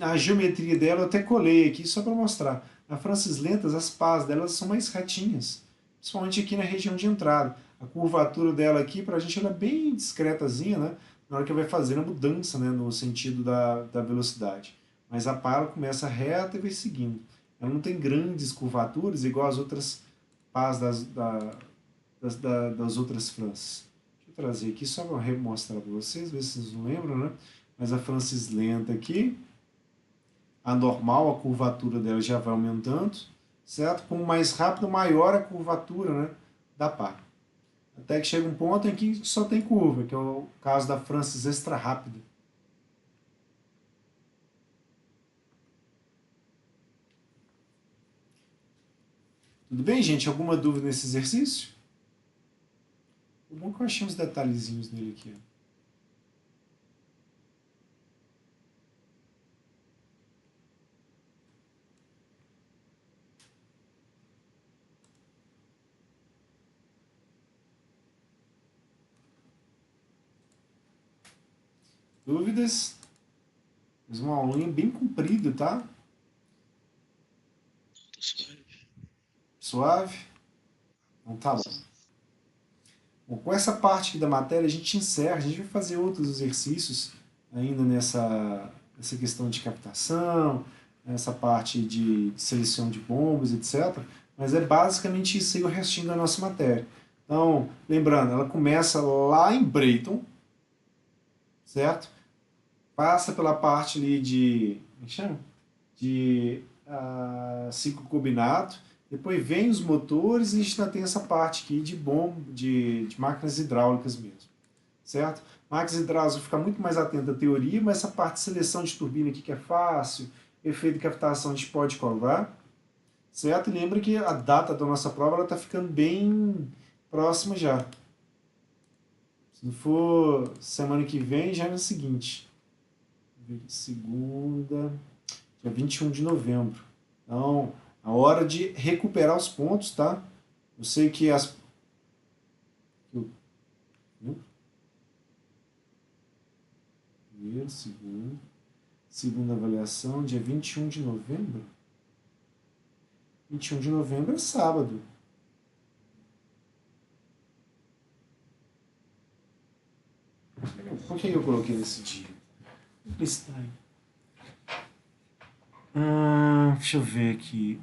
A geometria dela eu até colei aqui só para mostrar. Na Francis Lentas, as pás delas são mais retinhas, principalmente aqui na região de entrada. A curvatura dela aqui, para a gente, ela é bem discretazinha, né? Na hora que vai fazendo a mudança, né, no sentido da velocidade. Mas a pá ela começa reta e vai seguindo. ela não tem grandes curvaturas igual as outras pás das outras Frances. Deixa eu trazer aqui só para mostrar para vocês, ver se vocês não lembram, né? Mas a Frances lenta aqui, a normal, a curvatura dela já vai aumentando, certo? Com mais rápido, maior a curvatura, né, da pá. Até que chega um ponto em que só tem curva, que é o caso da Frances extra rápida. Tudo bem, gente? Alguma dúvida nesse exercício? O bom é que eu achei uns detalhezinhos nele aqui. Dúvidas? Fiz uma aulinha bem comprida, tá? Suave? Então tá bom. Bom, com essa parte aqui da matéria a gente encerra, a gente vai fazer outros exercícios ainda nessa questão de captação, nessa parte de seleção de bombas, etc. Mas é basicamente isso aí o restinho da nossa matéria. Então, lembrando, ela começa lá em Brayton, certo? Passa pela parte ali de, como é que chama? De ciclo combinado, depois vem os motores e a gente ainda tem essa parte aqui de bomba, de máquinas hidráulicas mesmo, certo? Máquinas hidráulicas vai ficar muito mais atento à teoria, mas essa parte de seleção de turbina aqui que é fácil, efeito de captação a gente pode colar, certo? E lembra que a data da nossa prova está ficando bem próxima já. Se não for semana que vem, já é no seguinte. Segunda, dia 21 de novembro. Então, a hora de recuperar os pontos, tá? Eu sei que as. Primeiro, segundo. Segunda avaliação, dia 21 de novembro. 21 de novembro é sábado. Por que eu coloquei nesse dia? Estranho. Deixa eu ver aqui.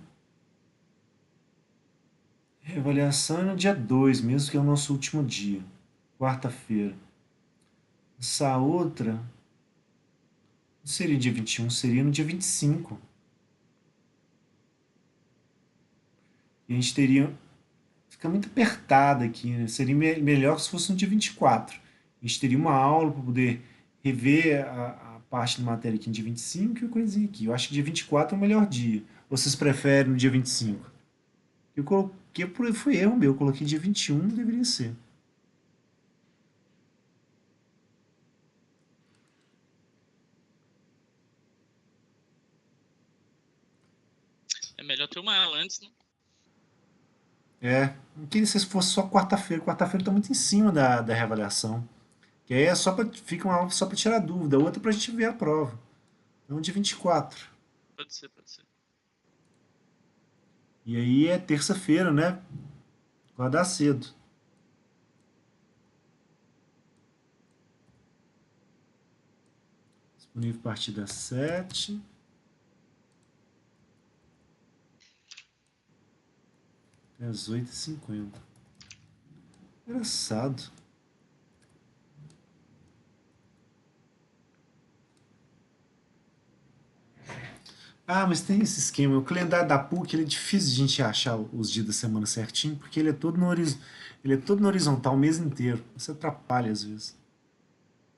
Reavaliação é no dia 2 mesmo, que é o nosso último dia. Quarta-feira. Essa outra. Não seria dia 21, seria no dia 25. E a gente teria. Fica muito apertado aqui, né? Seria melhor se fosse no dia 24. A gente teria uma aula para poder rever a parte da matéria aqui no dia 25 e coisinha aqui. Eu acho que dia 24 é o melhor dia. Ou vocês preferem no dia 25? Eu coloquei, foi erro meu, eu coloquei dia 21, deveria ser. É melhor ter uma aula antes, né? É, não queria se fosse só quarta-feira. Quarta-feira está muito em cima da reavaliação. Que aí é só pra, fica uma aula só para tirar dúvida, outra para a gente ver a prova. Então, dia 24. Pode ser, pode ser. E aí é terça-feira, né? Acordar cedo. Disponível a partir das 7. Até as 8h50. Engraçado. Ah, mas tem esse esquema. O calendário da PUC ele é difícil de a gente achar os dias da semana certinho, porque ele é todo no horizontal o mês inteiro. Isso atrapalha às vezes.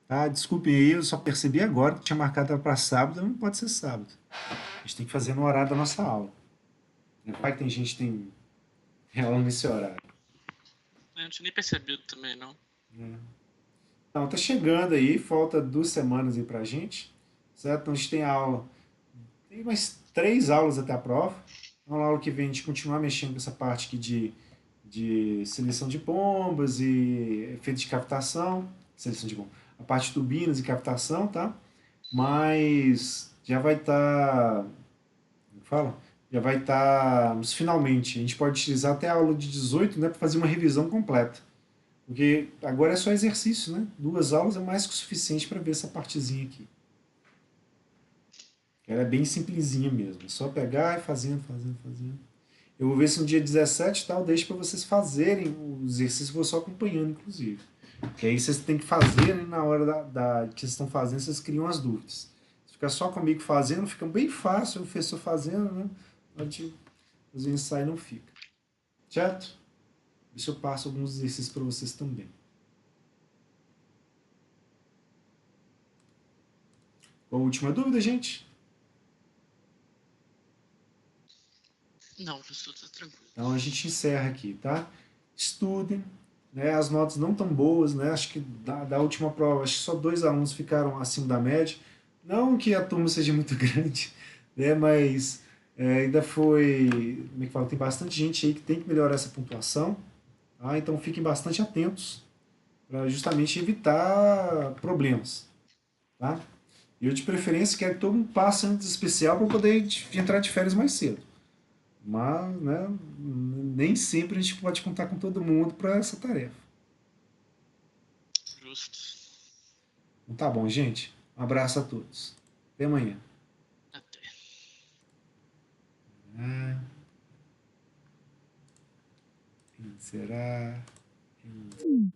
Tá? Desculpem aí, eu só percebi agora que tinha marcado para sábado, não pode ser sábado. A gente tem que fazer no horário da nossa aula. Meu pai que tem gente que tem aula nesse horário. Eu não tinha nem percebido também, não. Então, tá chegando aí, falta 2 semanas aí pra gente, certo? Então a gente tem aula, tem mais 3 aulas até a prova. Então, na aula que vem a gente continuar mexendo com essa parte aqui de seleção de bombas e efeito de captação, seleção de bombas, a parte de turbinas e captação, tá? Mas já vai estar, como fala? Já vai estar, finalmente, a gente pode utilizar até a aula de 18, né, para fazer uma revisão completa. Porque agora é só exercício, né? 2 aulas é mais que o suficiente para ver essa partezinha aqui. Ela é bem simplesinha mesmo. É só pegar e fazendo. Eu vou ver se no dia 17 tal, deixo para vocês fazerem os exercícios, vou só acompanhando, inclusive. Que aí vocês têm que fazer, né, na hora que vocês estão fazendo, vocês criam as dúvidas. Se ficar só comigo fazendo, fica bem fácil, o professor fazendo, né? Onde os ensaios não fica. Certo? Deixa eu passo alguns exercícios para vocês também. Qual a última dúvida, gente? Não, professor, tá tranquilo. Então a gente encerra aqui, tá? Estudem, né? As notas não tão boas, né? Acho que da última prova, acho que só 2 alunos ficaram acima da média. Não que a turma seja muito grande, né? Mas ainda foi, como é que fala? Tem bastante gente aí que tem que melhorar essa pontuação, tá? Então fiquem bastante atentos para justamente evitar problemas, tá? Eu de preferência quero que todo mundo passe antes especial para poder entrar de férias mais cedo. Mas, né, nem sempre a gente pode contar com todo mundo para essa tarefa. Justo. Então tá bom, gente. Um abraço a todos. Até amanhã. Até. Ah, quem será? Quem